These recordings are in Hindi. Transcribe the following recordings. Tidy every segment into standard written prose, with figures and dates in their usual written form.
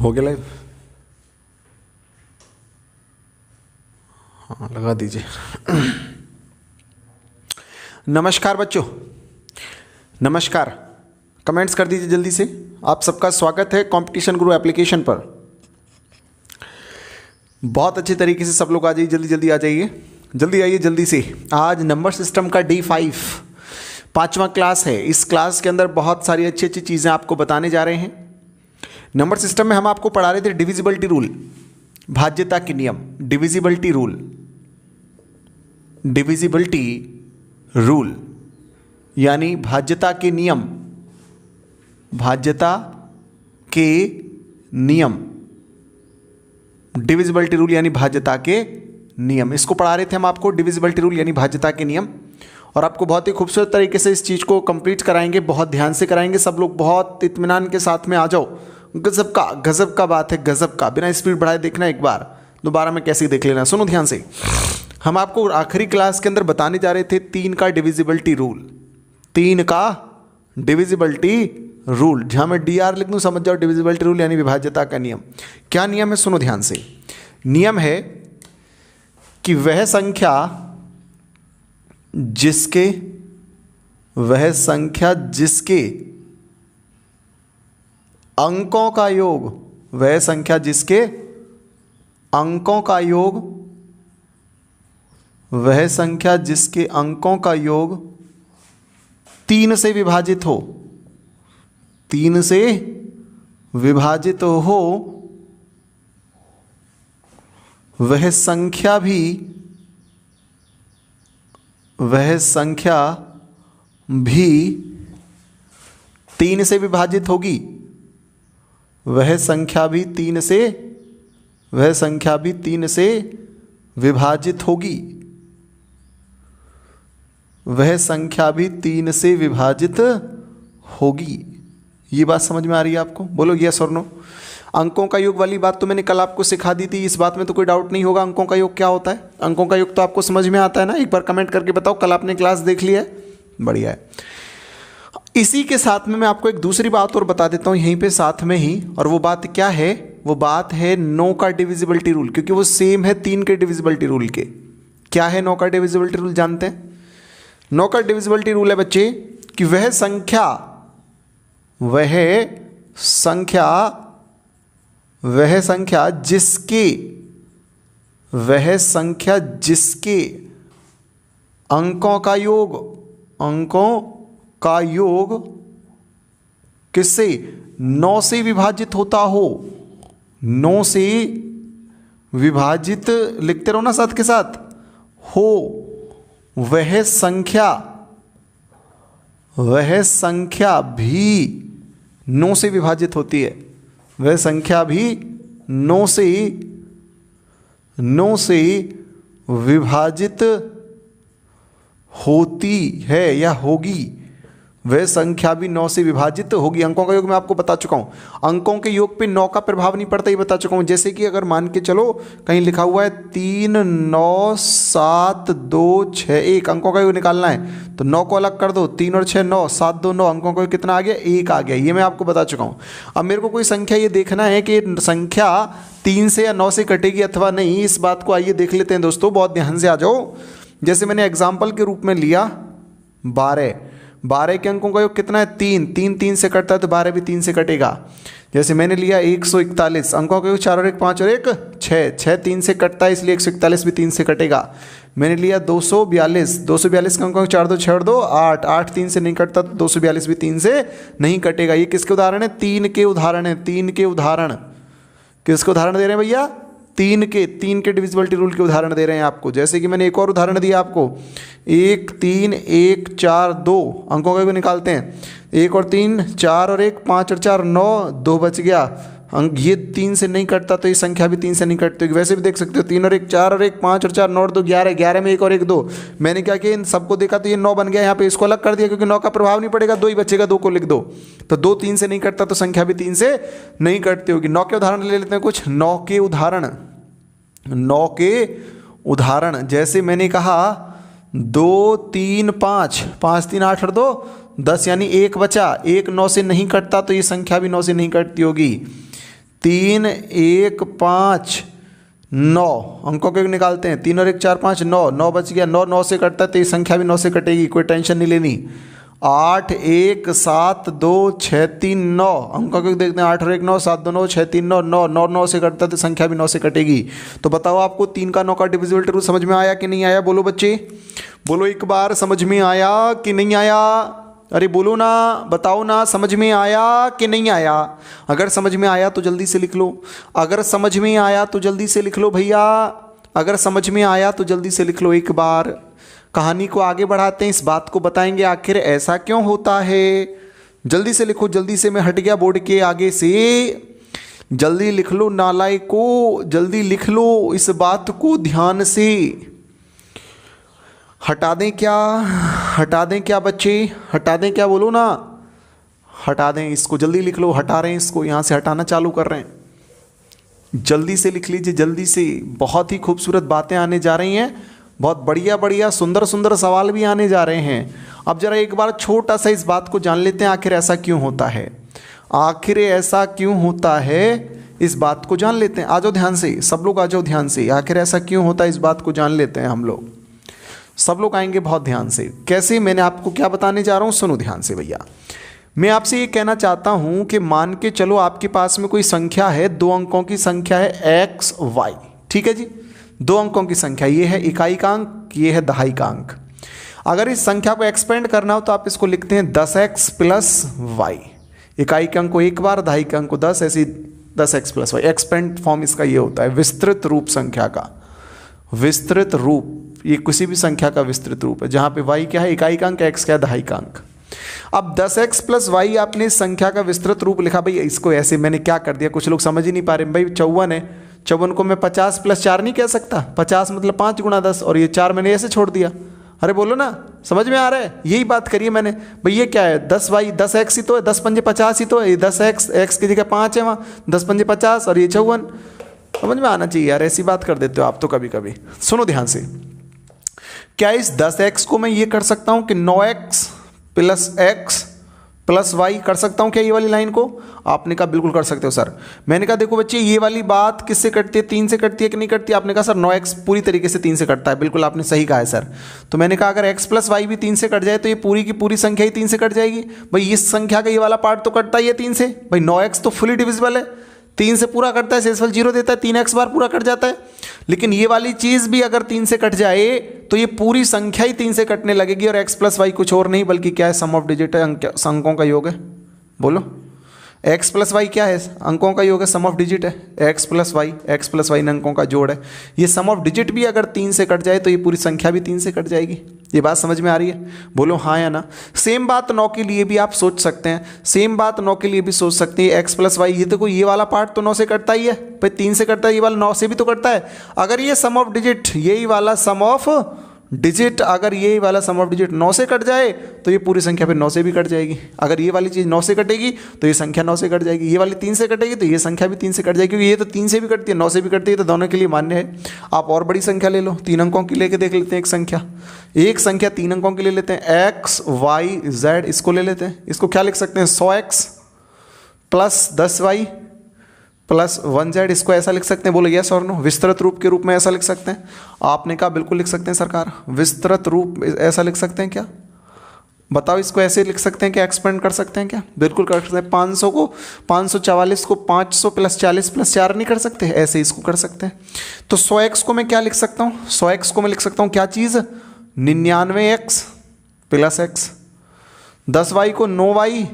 हो गया लाइव। हाँ लगा दीजिए। नमस्कार बच्चों, नमस्कार। कमेंट्स कर दीजिए जल्दी से। आप सबका स्वागत है कंपटीशन गुरु एप्लीकेशन पर। बहुत अच्छे तरीके से सब लोग आ जाइए, जल्दी जल्दी आ जाइए, जल्दी आइए जल्दी से। आज नंबर सिस्टम का D5 5वां क्लास है। इस क्लास के अंदर बहुत सारी अच्छी अच्छी चीज़ें आपको बताने जा रहे हैं। नंबर सिस्टम में हम आपको पढ़ा रहे थे डिविजिबिलिटी रूल, भाज्यता के नियम। डिविजिबिलिटी रूल, डिविजिबिलिटी रूल यानी भाज्यता के नियम, भाज्यता के नियम। डिविजिबिलिटी रूल यानी भाज्यता के नियम, इसको पढ़ा रहे थे हम आपको। डिविजिबिलिटी रूल यानी भाज्यता के नियम, और आपको बहुत ही खूबसूरत तरीके से इस चीज़ को कंप्लीट कराएंगे, बहुत ध्यान से कराएंगे। सब लोग बहुत इत्मीनान के साथ में आ जाओ। गजब का बात है, गजब का। बिना स्पीड बढ़ाए देखना एक बार, दोबारा में कैसे देख लेना। सुनो ध्यान से। हम आपको आखिरी क्लास के अंदर बताने जा रहे थे 3 का डिविजिबिलिटी रूल, 3 का डिविजिबिलिटी रूल। जहां मैं DR लिख दूं समझ जाओ, डिविजिबिलिटी रूल यानी विभाज्यता का नियम। क्या नियम है, सुनो ध्यान से। नियम है कि वह संख्या जिसके अंकों का योग, वह संख्या जिसके अंकों का योग, वह संख्या जिसके अंकों का योग 3 से विभाजित हो, 3 से विभाजित हो, वह संख्या भी 3 से विभाजित होगी। वह संख्या भी 3 से विभाजित होगी। वह संख्या भी 3 से विभाजित होगी। ये बात समझ में आ रही है आपको? बोलो यस और नो। अंकों का योग वाली बात तो मैंने कल आपको सिखा दी थी, इस बात में तो कोई डाउट नहीं होगा। अंकों का योग क्या होता है? अंकों का योग तो आपको समझ में आता है ना? एक बार कमेंट करके बताओ, कल आपने क्लास देख लिया है? बढ़िया है। इसी के साथ में मैं आपको एक दूसरी बात और बता देता हूं यहीं पे साथ में ही, और वो बात क्या है? वो बात है 9 का डिविजिबिलिटी रूल, क्योंकि वो सेम है 3 के डिविजिबिलिटी रूल के। क्या है 9 का डिविजिबिलिटी रूल, जानते हैं? 9 का डिविजिबिलिटी रूल है बच्चे कि वह संख्या जिसके अंकों का योग किससे? 9 से विभाजित होता हो। 9 से विभाजित लिखते रहो ना साथ के साथ, हो, वह संख्या भी 9 से विभाजित होती है। वह संख्या भी 9 से विभाजित होती है या होगी। वह संख्या भी 9 से विभाजित होगी। अंकों का योग मैं आपको बता चुका हूं। अंकों के योग पे 9 का प्रभाव नहीं पड़ता, ये बता चुका हूं। जैसे कि अगर मान के चलो कहीं लिखा हुआ है 3 9 7 2 6 1, अंकों का योग निकालना है तो 9 को अलग कर दो, 3 और 6 9, 7 2 9, अंकों का योग कितना आ गया? 1 आ गया। ये मैं आपको बता चुका हूं। अब मेरे को कोई संख्या ये देखना है कि संख्या 3 से या 9 से कटेगी अथवा नहीं। इस बात को आइए देख लेते हैं दोस्तों, बहुत ध्यान से आ जाओ। जैसे मैंने एग्जाम्पल के रूप में लिया 12 के अंकों का योग कितना है? 3 से कटता है तो 12 भी 3 से कटेगा। जैसे मैंने लिया 141, अंकों का योग 4 और 1 5 और 1 6 3 से कटता है, इसलिए 141 भी 3 से कटेगा। मैंने लिया 242 का अंकों का योग 4 2 6 और 2 8 3 से नहीं कटता तो 242 भी 3 से नहीं कटेगा। ये किसके उदाहरण है? 3 के उदाहरण है। 3 के उदाहरण, किसके उदाहरण दे रहे हैं भैया? 3 के डिविजिबिलिटी रूल के उदाहरण दे रहे हैं आपको। जैसे कि मैंने एक और उदाहरण दिया आपको, 1 3 1 4 2, अंकों का भी निकालते हैं। 1 और 3 4 और 1 5 और 4 9, 2 बच गया। अंक ये 3 से नहीं कटता तो ये संख्या भी 3 से नहीं कटती। वैसे भी देख सकते हो 3 और 1 4 और 1 5 और 4 9 और 2 11, 11 में 1 और 1 2। मैंने क्या किया, इन सबको देखा तो ये 9 बन गया। यहाँ पे इसको अलग कर दिया क्योंकि 9 का प्रभाव नहीं पड़ेगा, 2 ही बचेगा, 2 को लिख दो। तो 2 3 से नहीं कटता तो संख्या भी 3 से नहीं कटती होगी। 9 के उदाहरण ले लेते हैं कुछ। 9 के उदाहरण जैसे मैंने कहा 2 3 5, 5 3 8 और 2 10, यानी 1 बचा। 1 9 से नहीं कटता तो ये संख्या भी 9 से नहीं कटती होगी। 3 1 5 9 अंकों के निकालते हैं। 3 और 1 4 5 9, 9 बच गया। 9 9 से कटता है तो ये संख्या भी 9 से कटेगी, कोई टेंशन नहीं लेनी। 8 1 7 2 6 3 9 अंकों के देखते हैं। 8 और 1 9, 7 2 9, 6 3 9, 9 9 9 से कटता है तो संख्या भी 9 से कटेगी। तो बताओ आपको 3 का 9 का डिविजिबिलिटी रूल समझ में आया कि नहीं आया? बोलो बच्चे, बोलो एक बार, समझ में आया कि नहीं आया? अरे बोलो ना, बताओ ना, समझ में आया कि नहीं आया? अगर समझ में आया तो जल्दी से लिख लो। अगर समझ में आया तो जल्दी से लिख लो भैया। अगर समझ में आया तो जल्दी से लिख लो एक बार। कहानी को आगे बढ़ाते हैं, इस बात को बताएंगे आखिर ऐसा क्यों होता है। जल्दी से लिखो, जल्दी से, मैं हट गया बोर्ड के आगे से। जल्दी लिख लो नालायको, जल्दी लिख लो इस बात को ध्यान से। हटा दें क्या? हटा दें क्या बच्चे? हटा दें क्या? बोलो ना, हटा दें इसको। जल्दी लिख लो, हटा रहे हैं इसको, यहाँ से हटाना चालू कर रहे हैं। जल्दी से लिख लीजिए, जल्दी से। बहुत ही खूबसूरत बातें आने जा रही हैं, बहुत बढ़िया बढ़िया सुंदर सुंदर सवाल भी आने जा रहे हैं। अब जरा एक बार छोटा सा इस बात को जान लेते हैं, आखिर ऐसा क्यों होता है। आखिर ऐसा क्यों होता है, इस बात को जान लेते हैं। आ जाओ ध्यान से, सब लोग आ जाओ ध्यान से। आखिर ऐसा क्यों होता है, इस बात को जान लेते हैं हम लोग। सब लोग आएंगे बहुत ध्यान से। कैसे, मैंने आपको क्या बताने जा रहा हूँ, सुनो ध्यान से भैया। मैं आपसे ये कहना चाहता हूँ कि मान के चलो आपके पास में कोई संख्या है, 2 अंकों की संख्या है x y, ठीक है जी। 2 अंकों की संख्या, ये है इकाई का अंक, ये है दहाई का अंक। अगर इस संख्या को एक्सपेंड करना हो तो आप इसको लिखते हैं 10x प्लस वाई। इकाई के अंक को 1 बार, दहाई के अंक को 10, ऐसी 10x plus Y. Expand form इसका ये होता है, विस्तृत रूप संख्या का। विस्तृत रूप, ये किसी भी संख्या का विस्तृत रूप है, जहाँ पे y क्या है, इकाई का अंक, x क्या है, दहाई का अंक। अब 10x प्लस वाई आपने इस संख्या का विस्तृत रूप लिखा। भाई इसको ऐसे मैंने क्या कर दिया, कुछ लोग समझ ही नहीं पा रहे। भाई 54 है, 54 को मैं 50 प्लस 4 नहीं कह सकता। 50 मतलब 5 गुणा 10, और ये 4 मैंने ऐसे छोड़ दिया। अरे बोलो ना, समझ में आ रहा है? यही बात करिए मैंने। भाई ये क्या है, 10y 10x ही तो है, 10 पंजे 50 ही तो है। ये 10x, x की जगह 5 है वहाँ, 10 पंजे 50, और ये 54। समझ में आना चाहिए यार, ऐसी बात कर देते हो आप तो कभी कभी। सुनो ध्यान से, क्या इस 10x को मैं ये कर सकता हूँ कि 9x plus x plus Y कर सकता हूँ क्या, ये वाली लाइन को? आपने कहा बिल्कुल कर सकते हो सर। मैंने कहा देखो बच्चे, ये वाली बात किससे कटती है, 3 से कटती है कि नहीं कटती? आपने कहा सर 9x पूरी तरीके से 3 से कटता है। बिल्कुल आपने सही कहा है सर। तो मैंने कहा अगर x प्लस वाई भी 3 से कट जाए तो ये पूरी की पूरी संख्या ही 3 से कट जाएगी। भाई इस संख्या का ये वाला पार्ट तो कटता ही है 3 से। भाई 9x तो फुली डिविजिबल है, 3 से पूरा करता है, शेषफल 0 देता है, 3x बार पूरा कट जाता है। लेकिन ये वाली चीज़ भी अगर 3 से कट जाए तो ये पूरी संख्या ही 3 से कटने लगेगी। और x प्लस वाई कुछ और नहीं बल्कि क्या है, सम ऑफ डिजिट है, अंकों का योग है। बोलो, x प्लस वाई क्या है, अंकों का योग है, सम ऑफ डिजिट है। x प्लस वाई अंकों का जोड़ है। ये सम ऑफ डिजिट भी अगर 3 से कट जाए तो ये पूरी संख्या भी 3 से कट जाएगी। ये बात समझ में आ रही है? बोलो हाँ या ना। सेम बात 9 के लिए भी आप सोच सकते हैं, सेम बात 9 के लिए भी सोच सकते हैं। x प्लस वाई, ये देखो ये वाला पार्ट तो 9 से कटता ही है, भाई 3 से कटता है, ये वाला 9 से भी तो कटता है। अगर ये सम ऑफ डिजिट, यही वाला सम ऑफ डिजिट, अगर ये वाला सम ऑफ डिजिट 9 से कट जाए तो ये पूरी संख्या फिर 9 से भी कट जाएगी। अगर ये वाली चीज़ 9 से कटेगी तो ये संख्या 9 से कट जाएगी। ये वाली 3 से कटेगी तो ये संख्या भी 3 से कट जाएगी, क्योंकि ये तो 3 से भी कटती है, 9 से भी कटती है, तो दोनों के लिए मान्य है। आप और बड़ी संख्या ले लो, 3 अंकों की लेके देख लेते हैं। एक संख्या 3 अंकों की ले लेते हैं, x y z, इसको ले लेते हैं। इसको क्या लिख सकते हैं, 100x plus 10y plus 1z, इसको ऐसा लिख सकते हैं। बोलो यस और नो, विस्तृत रूप के रूप में ऐसा लिख सकते हैं? आपने कहा बिल्कुल लिख सकते हैं सरकार, विस्तृत रूप ऐसा लिख सकते हैं क्या? बताओ, इसको ऐसे लिख सकते हैं क्या, एक्सपेंड कर सकते हैं क्या? बिल्कुल कर सकते हैं। 500 को 544 को 500 प्लस 40 प्लस 4 नहीं कर सकते? ऐसे इसको कर सकते हैं। तो 100x को मैं क्या लिख सकता हूँ, 100x को मैं लिख सकता हूँ क्या चीज़, 99x प्लस x। 10y को 9y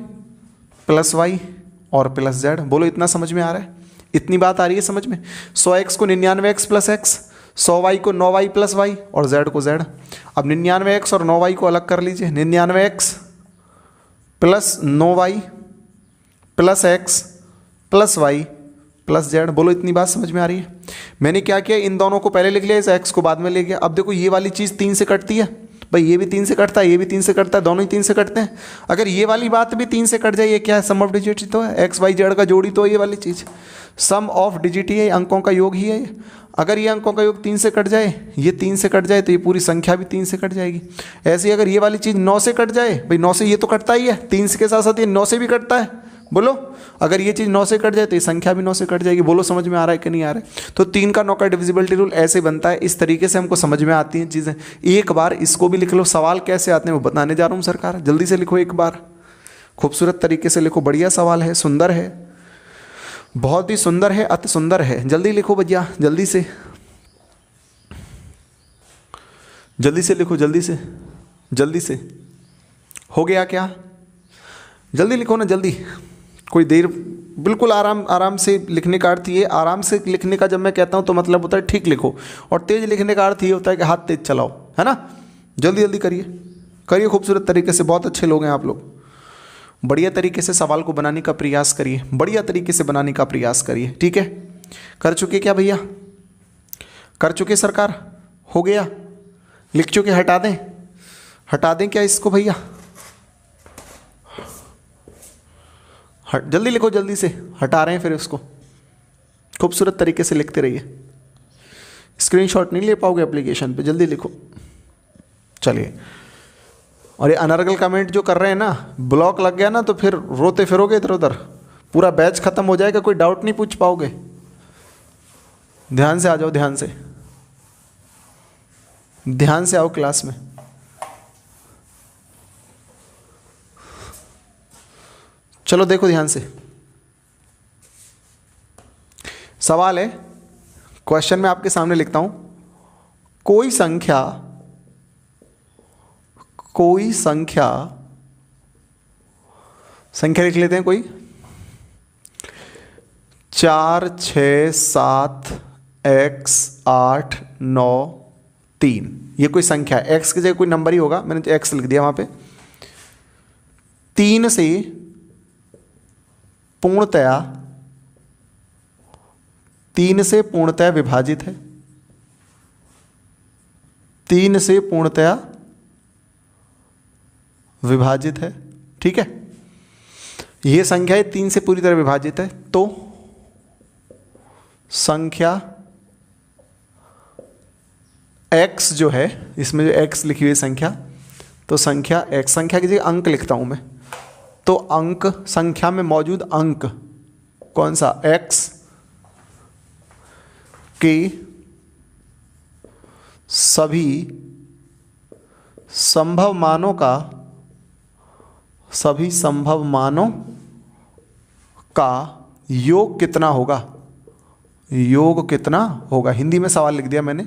प्लस y और प्लस z। बोलो इतना समझ में आ रहा है? इतनी बात आ रही है समझ में? 100x को 99x प्लस x, 100y को 9y प्लस y और z को z। अब 99x और 9y को अलग कर लीजिए, 99x plus 9y plus x plus y plus z। बोलो इतनी बात समझ में आ रही है? मैंने क्या किया, इन दोनों को पहले लिख लिया, इस x को बाद में ले गया। अब देखो ये वाली चीज़ 3 से कटती है, भाई ये भी 3 से कटता है, ये भी 3 से कटता है, दोनों ही 3 से कटते हैं। अगर ये वाली बात भी 3 से कट जाए, ये क्या है, सम ऑफ डिजिट तो है, एक्स वाई जेड का जोड़ी तो है ये वाली चीज़, सम ऑफ डिजिट ही है, अंकों का योग ही है ये। अगर ये अंकों का योग 3 से कट जाए, ये 3 से कट जाए, तो ये पूरी संख्या भी 3 से कट जाएगी। ऐसे ही अगर ये वाली चीज़ 9 से कट जाए, भाई 9 से ये तो कटता ही है, 3 के साथ साथ ये 9 से भी कटता है, बोलो, अगर ये चीज़ 9 से कट जाए तो ये संख्या भी 9 से कट जाएगी। बोलो समझ में आ रहा है कि नहीं आ रहा है? तो 3 का 9 का डिविजिबिलिटी रूल ऐसे बनता है, इस तरीके से हमको समझ में आती हैं चीज़ें। एक बार इसको भी लिख लो, सवाल कैसे आते हैं वो बताने जा रहा हूँ सरकार, जल्दी से लिखो एक बार, खूबसूरत तरीके से लिखो। बढ़िया सवाल है, सुंदर है, बहुत ही सुंदर है, अति सुंदर है। जल्दी लिखो भैया, जल्दी से, जल्दी से लिखो, जल्दी से, जल्दी से। हो गया क्या? जल्दी लिखो ना, जल्दी, कोई देर, बिल्कुल आराम आराम से लिखने का अर्थ ये, आराम से लिखने का जब मैं कहता हूँ तो मतलब होता है ठीक लिखो, और तेज लिखने का अर्थ ये होता है कि हाथ तेज चलाओ, है ना। जल्दी जल्दी करिए, करिए खूबसूरत तरीके से, बहुत अच्छे लोग हैं आप लोग। बढ़िया तरीके से सवाल को बनाने का प्रयास करिए, बढ़िया तरीके से बनाने का प्रयास करिए, ठीक है। कर चुके क्या भैया? कर चुके सरकार? हो गया? लिख चुके? हटा दें, हटा दें क्या इसको भैया? जल्दी लिखो, जल्दी से, हटा रहे हैं फिर उसको। खूबसूरत तरीके से लिखते रहिए, स्क्रीनशॉट नहीं ले पाओगे एप्लीकेशन पे, जल्दी लिखो। चलिए, और ये अनर्गल कमेंट जो कर रहे हैं ना, ब्लॉक लग गया ना तो फिर रोते फिरोगे इधर उधर, पूरा बैच खत्म हो जाएगा, कोई डाउट नहीं पूछ पाओगे। ध्यान से आ जाओ, ध्यान से, ध्यान से आओ क्लास में। चलो देखो ध्यान से, सवाल है, क्वेश्चन मैं आपके सामने लिखता हूं। कोई संख्या, कोई संख्या, संख्या लिख लेते हैं कोई, 4 6 7 x 8 9 3, ये कोई संख्या है। x की जगह कोई नंबर ही होगा, मैंने x लिख दिया वहां पे। 3 से पूर्णतया, 3 से पूर्णतया विभाजित है, 3 से पूर्णतया विभाजित है, ठीक है। यह संख्या 3 से पूरी तरह विभाजित है, तो संख्या x जो है, इसमें जो x लिखी हुई संख्या, तो संख्या x, संख्या की जगह अंक लिखता हूं मैं, तो अंक, संख्या में मौजूद अंक कौन सा? x के सभी संभव मानों का, सभी संभव मानों का योग कितना होगा? योग कितना होगा? हिंदी में सवाल लिख दिया मैंने,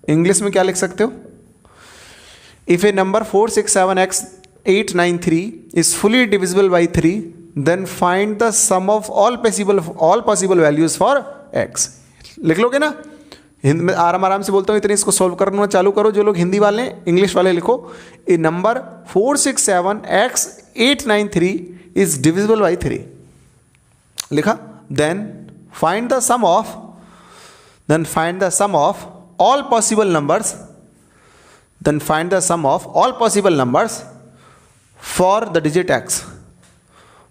इंग्लिश में क्या लिख सकते हो? If A number 4 6 7 x 8 9 3 is fully divisible by 3, then find the sum of all possible values for x. लिख लोगे ना? हिंदी में आराम आराम से बोलता हूँ, इतने इसको सॉल्व करना चालू करो। जो लोग हिंदी वाले हैं, इंग्लिश वाले लिखो, ए number 4 6 7 x 8 9 3 is divisible by 3, लिखा। then find the sum of all possible numbers, then find the sum of all possible numbers for the digit x,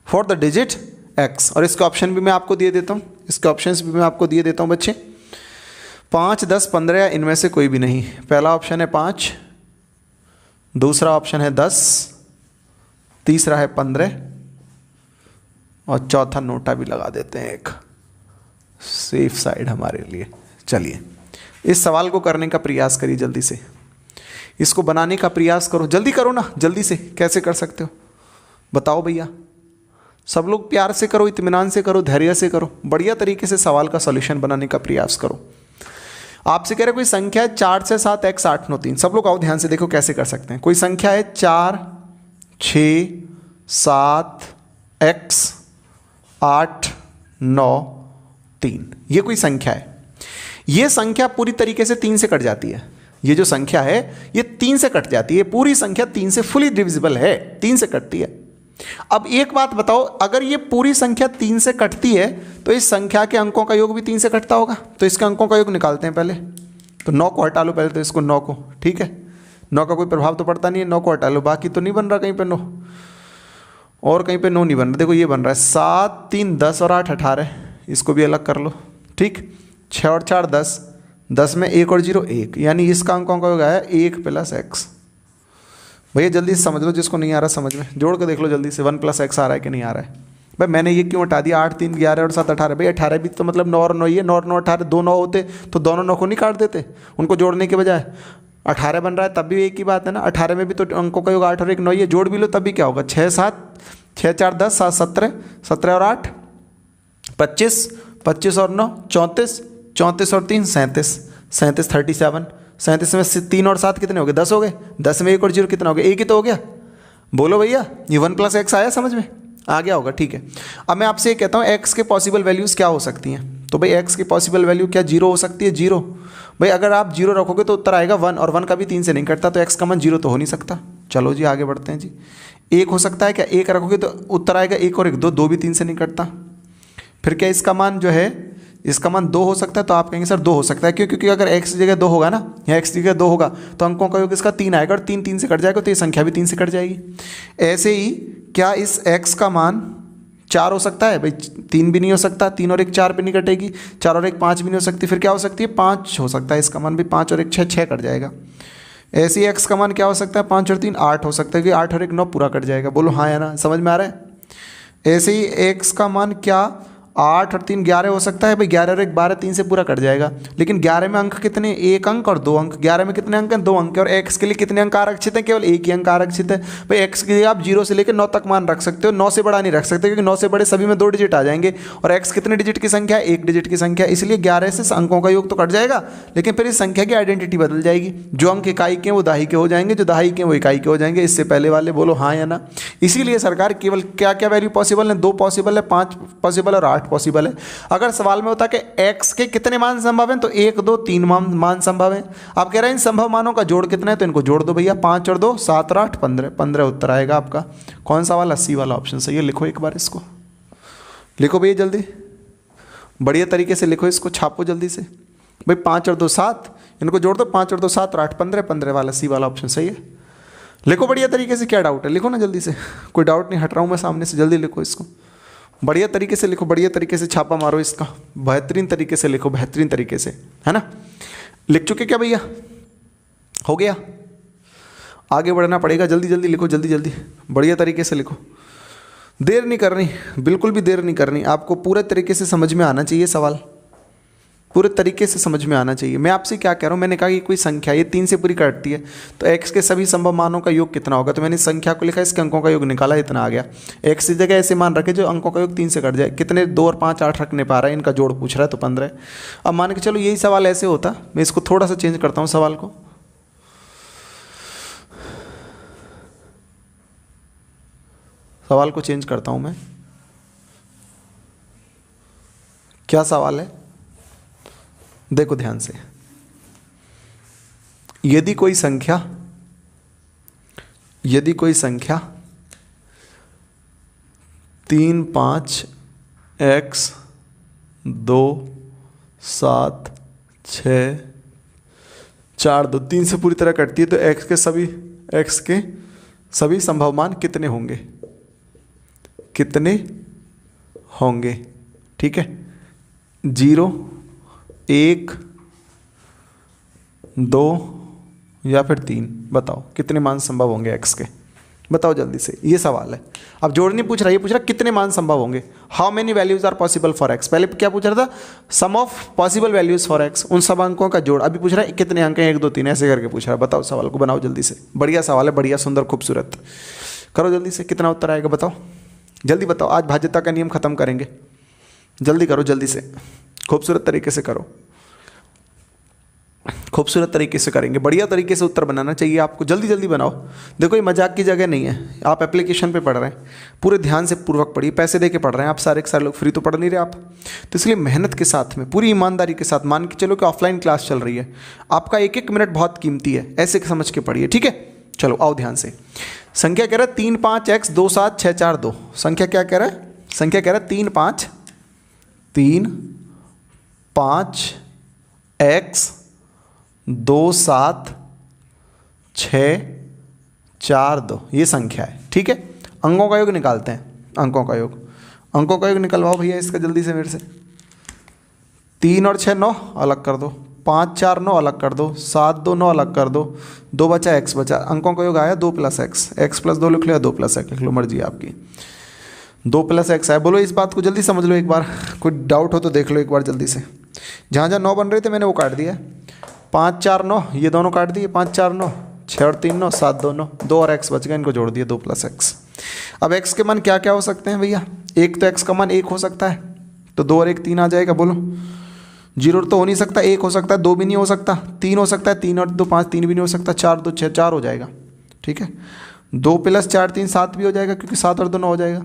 for the digit x। और इसका ऑप्शन भी मैं आपको दिए देता हूँ, इसके ऑप्शंस भी मैं आपको दिए देता हूँ बच्चे। 5 10 15 या इनमें से कोई भी नहीं। पहला ऑप्शन है 5, दूसरा ऑप्शन है 10, तीसरा है 15, और चौथा नोटा भी लगा देते हैं एक, सेफ साइड हमारे लिए। चलिए, इस सवाल को करने का प्रयास करिए, जल्दी से इसको बनाने का प्रयास करो, जल्दी करो ना, जल्दी से। कैसे कर सकते हो बताओ भैया? सब लोग प्यार से करो, इत्मीनान से करो, धैर्य से करो, बढ़िया तरीके से सवाल का सॉल्यूशन बनाने का प्रयास करो। आपसे कह रहे कोई संख्या है 4 से 7 x 8 9 3, सब लोग आओ ध्यान से देखो कैसे कर सकते हैं। कोई संख्या है 4 6 7 x 8 9 3, ये कोई संख्या है। ये संख्या पूरी तरीके से 3 से कट जाती है। ये जो संख्या है ये 3 से कट जाती है, पूरी संख्या 3 से फुली डिविजिबल है, 3 से कटती है। अब एक बात बताओ, अगर ये पूरी संख्या 3 से कटती है तो इस संख्या के अंकों का योग भी 3 से कटता होगा। तो इसके अंकों का योग निकालते हैं पहले। तो 9 को हटा लो पहले, तो इसको 9 को, ठीक है, 9 का कोई प्रभाव तो पड़ता नहीं है, 9 को हटा लो। बाकी तो नहीं बन रहा कहीं पे 9, और कहीं पे 9 नहीं बन रहा। देखो ये बन रहा है 7 3 10 और 8 18, इसको भी अलग कर लो, ठीक। 6 और 4 10, 10 में 1 और 0 1, यानी इसका अंकों का योग आया 1 + x। भैया जल्दी से समझ लो, जिसको नहीं आ रहा समझ में जोड़ के देख लो जल्दी से, 1 + x आ रहा है कि नहीं आ रहा है। भाई मैंने ये क्यों हटा दिया, 8 3 11 और 7 18, भाई 18 भी तो मतलब 9 और 9 ही है, 9 और 9 18, 2 9 होते तो दोनों 9 को नहीं काट देते उनको जोड़ने के बजाय। 18 बन रहा है तब भी एक ही बात है ना, 18 में भी तो अंकों का योग 8 और 1 9 ही है, जोड़ भी लो तब भी क्या होगा, 6 7 6 4 10 7 17 17 और 8 25 25 और 9 34 34 और 3 37 37 37 37 में से 3 और 7 कितने हो गए, 10 हो गए, 10 में 1 और 0 कितना हो गया, 1 ही तो हो गया। बोलो भैया ये 1 + x आया, समझ में आ गया होगा, ठीक है। अब मैं आपसे ये कहता हूँ x के पॉसिबल वैल्यूज़ क्या हो सकती हैं, तो भाई x की पॉसिबल वैल्यू क्या 0 हो सकती है, 0। भाई अगर आप 0 रखोगे तो उत्तर आएगा 1, और 1 का भी 3 से नहीं कटता, तो x का मान 0 तो हो नहीं सकता। चलो जी आगे बढ़ते हैं जी। 1 हो सकता है क्या, 1 रखोगे तो उत्तर आएगा 1 और 1 2, 2 भी 3 से नहीं कटता। फिर क्या इसका मान जो है, इसका मान 2 हो सकता है, तो आप कहेंगे सर 2 हो सकता है क्यों, क्योंकि अगर x की जगह 2 होगा ना, या x की जगह 2 होगा तो अंकों का योग इसका 3 आएगा, और 3 3 से कट जाएगा तो ये संख्या भी 3 से कट जाएगी। ऐसे ही क्या इस x का मान 4 हो सकता है, भाई 3 भी नहीं हो सकता, 3 और 1 4 पे नहीं कटेगी, 4 और 1 5 भी नहीं हो सकती, फिर क्या हो सकती है 5 हो सकता है इसका मान भी, 5 और 1 6 6 कट जाएगा। ऐसे ही x का मान क्या हो सकता है, 5 और 3 8 हो सकता है, कि 8 और 1 9 पूरा कट जाएगा। बोलो हाँ या ना, समझ में आ रहा है। ऐसे ही x का मान क्या 8 और 3 11 हो सकता है, भाई 11 और 1 12 3 से पूरा कट जाएगा, लेकिन 11 में अंक कितने, 1 अंक और 2 अंक, 11 में कितने अंक हैं, 2 अंक, और x के लिए कितने अंक आरक्षित हैं, केवल 1 ही अंक आरक्षित है। भाई x के लिए आप 0 से लेकर 9 तक मान रख सकते हो, 9 से बड़ा नहीं रख सकते क्योंकि 9 से बड़े सभी में 2 डिजिट आ जाएंगे, और x कितने डिजिट की संख्या है, 1 डिजिट की संख्या, इसलिए 11 से अंकों का योग तो कट जाएगा, लेकिन फिर इस संख्या की आइडेंटिटी बदल जाएगी, जो अंक इकाई के वो दहाई के हो जाएंगे, जो दहाई के वो इकाई के हो जाएंगे। इससे पहले वाले बोलो हाँ या ना। इसीलिए सरकार केवल क्या क्या वैल्यू पॉसिबल है, 2 पॉसिबल है, 5 पॉसिबल और 8 पॉसिबल है। अगर सवाल में होता कि x के कितने मान संभव हैं, तो 1 2 3 मान संभव हैं। आप कह रहे हैं इन संभव मानों का जोड़ कितना है, तो इनको जोड़ दो भैया, 5 और 2 7 और 8 15 15 उत्तर आएगा आपका। कौन सा वाला, सी वाला ऑप्शन सही है। लिखो एक बार इसको, लिखो भैया जल्दी, बढ़िया तरीके से लिखो इसको, छापो जल्दी से। भाई 5 और 2 7, इनको जोड़ दो, 5 और 2 7 और 8 15 15 वाला सी वाला ऑप्शन सही है। लिखो बढ़िया तरीके से, क्या डाउट है, लिखो ना जल्दी से, कोई डाउट नहीं, हट रहा हूँ मैं सामने से, जल्दी लिखो इसको, बढ़िया तरीके से लिखो, बढ़िया तरीके से छापा मारो इसका, बेहतरीन तरीके से लिखो, बेहतरीन तरीके से, है ना। लिख चुके क्या भैया, हो गया, आगे बढ़ना पड़ेगा, जल्दी जल्दी लिखो, जल्दी जल्दी बढ़िया तरीके से लिखो, देर नहीं करनी, बिल्कुल भी देर नहीं करनी। आपको पूरे तरीके से समझ में आना चाहिए सवाल, पूरे तरीके से समझ में आना चाहिए। मैं आपसे क्या कह रहा हूँ, मैंने कहा कि कोई संख्या ये 3 से पूरी कटती है, तो x के सभी संभव मानों का योग कितना होगा, तो मैंने इस संख्या को लिखा, इसके अंकों का योग निकाला, इतना आ गया। x की जगह ऐसे मान रखे जो अंकों का योग 3 से कट जाए, कितने 2 और 5 8 रखने पा रहा है, इनका जोड़ पूछ रहा है, तो 15। अब मान के चलो यही सवाल ऐसे होता, मैं इसको थोड़ा सा चेंज करता हूँ सवाल को, सवाल को चेंज करता हूँ मैं। क्या सवाल है, देखो ध्यान से, यदि कोई संख्या 3 5 x 2 7 6 4 2 3 से पूरी तरह कटती है, तो x के सभी संभव मान कितने होंगे, ठीक है। 0 1 2 या फिर 3, बताओ कितने मान संभव होंगे x के, बताओ जल्दी से, ये सवाल है। अब जोड़ नहीं पूछ रहा, ये पूछ रहा कितने मान संभव होंगे, how many values are possible for x। पहले क्या पूछ रहा था, sum of possible values for x, उन सब अंकों का जोड़। अभी पूछ रहा है कितने अंक हैं, 1 2 3 ऐसे करके पूछ रहा है। बताओ सवाल को, बनाओ जल्दी से, बढ़िया सवाल है, बढ़िया सुंदर खूबसूरत, करो जल्दी से, कितना उत्तर आएगा बताओ, जल्दी बताओ। आज भाज्यता का नियम खत्म करेंगे, जल्दी करो, जल्दी से, खूबसूरत तरीके से करो, खूबसूरत तरीके से करेंगे, बढ़िया तरीके से उत्तर बनाना चाहिए आपको, जल्दी जल्दी बनाओ। देखो ये मजाक की जगह नहीं है, आप एप्लीकेशन पे पढ़ रहे हैं, पूरे ध्यान से पूर्वक पढ़िए, पैसे दे के पढ़ रहे हैं आप, सारे के सारे लोग फ्री तो पढ़ नहीं रहे आप, तो इसलिए मेहनत के साथ में, पूरी ईमानदारी के साथ, मान के चलो कि ऑफलाइन क्लास चल रही है, आपका 1 मिनट बहुत कीमती है, ऐसे समझ के पढ़िए, ठीक है। चलो आओ ध्यान से, संख्या कह रहा है 3 5 x 2 7 6 4 2, संख्या क्या कह रहा है, संख्या कह रहा है 3 5 x 2 7 6 4 2, ये संख्या है, ठीक है। अंकों का योग निकालते हैं, अंकों का योग निकलवाओ भैया इसका जल्दी से मेरे से। 3 और 6 9 अलग कर दो, 5 4 9 अलग कर दो, 7 2 9 अलग कर दो, 2 बचा x बचा, अंकों का योग आया 2 + x, x + 2 लिख लो या 2 + x लिख लो, मर्जी आपकी। 2 + x है। बोलो इस बात को जल्दी समझ लो एक बार, कोई डाउट हो तो देख लो एक बार जल्दी से। जहाँ जहाँ 9 बन रहे थे मैंने वो काट दिया। 5 4 9 ये दोनों काट दिए, 5 4 9, 6 और 3 9, 7 2 9, 2 और x बच गया, इनको जोड़ दिए 2 + x। अब x के मान क्या क्या हो सकते हैं भैया? एक तो x का मान 1 हो सकता है, तो 2 और 1 3 आ जाएगा। बोलो 0 तो हो नहीं सकता, 1 हो सकता है, 2 भी नहीं हो सकता, 3 हो सकता है, 3 और 2 5, 3 भी नहीं हो सकता, 4 2 6 4 हो जाएगा। ठीक है, 2 + 4 3 7 भी हो जाएगा, क्योंकि 7 और 2 9 हो जाएगा।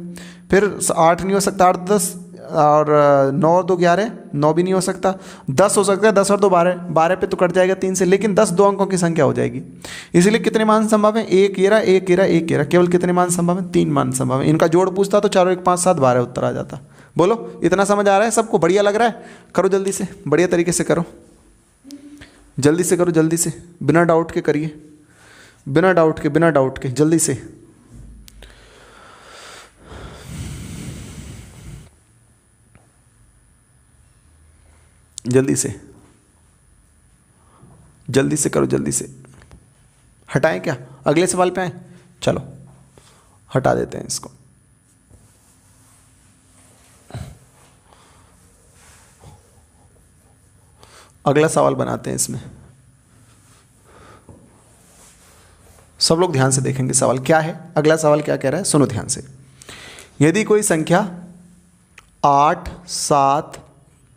फिर 8 नहीं हो सकता, 8 10 और 9 और 2 11, 9 भी नहीं हो सकता। 10 हो सकता है, 10 और 2 12, 12 पे तो कट जाएगा 3 से, लेकिन 10 2 अंकों की संख्या हो जाएगी। इसलिए कितने मान संभव है? एक ये रहा, एक ये रहा, एक ये रहा। केवल कितने मान संभव है? 3 मान संभव है। इनका जोड़ पूछता तो 4 और 1 5 7 12 उत्तर आ जाता। बोलो इतना समझ आ रहा है सबको? बढ़िया लग रहा है? करो जल्दी से, बढ़िया तरीके से करो, जल्दी से करो, जल्दी से, बिना डाउट के करिए, बिना डाउट के, बिना डाउट के, जल्दी से। जल्दी से, जल्दी से करो, जल्दी से। हटाएं क्या? अगले सवाल पे आए? चलो हटा देते हैं इसको। अगला सवाल बनाते हैं इसमें। सब लोग ध्यान से देखेंगे सवाल क्या है। अगला सवाल क्या कह रहा है, सुनो ध्यान से। यदि कोई संख्या 8 7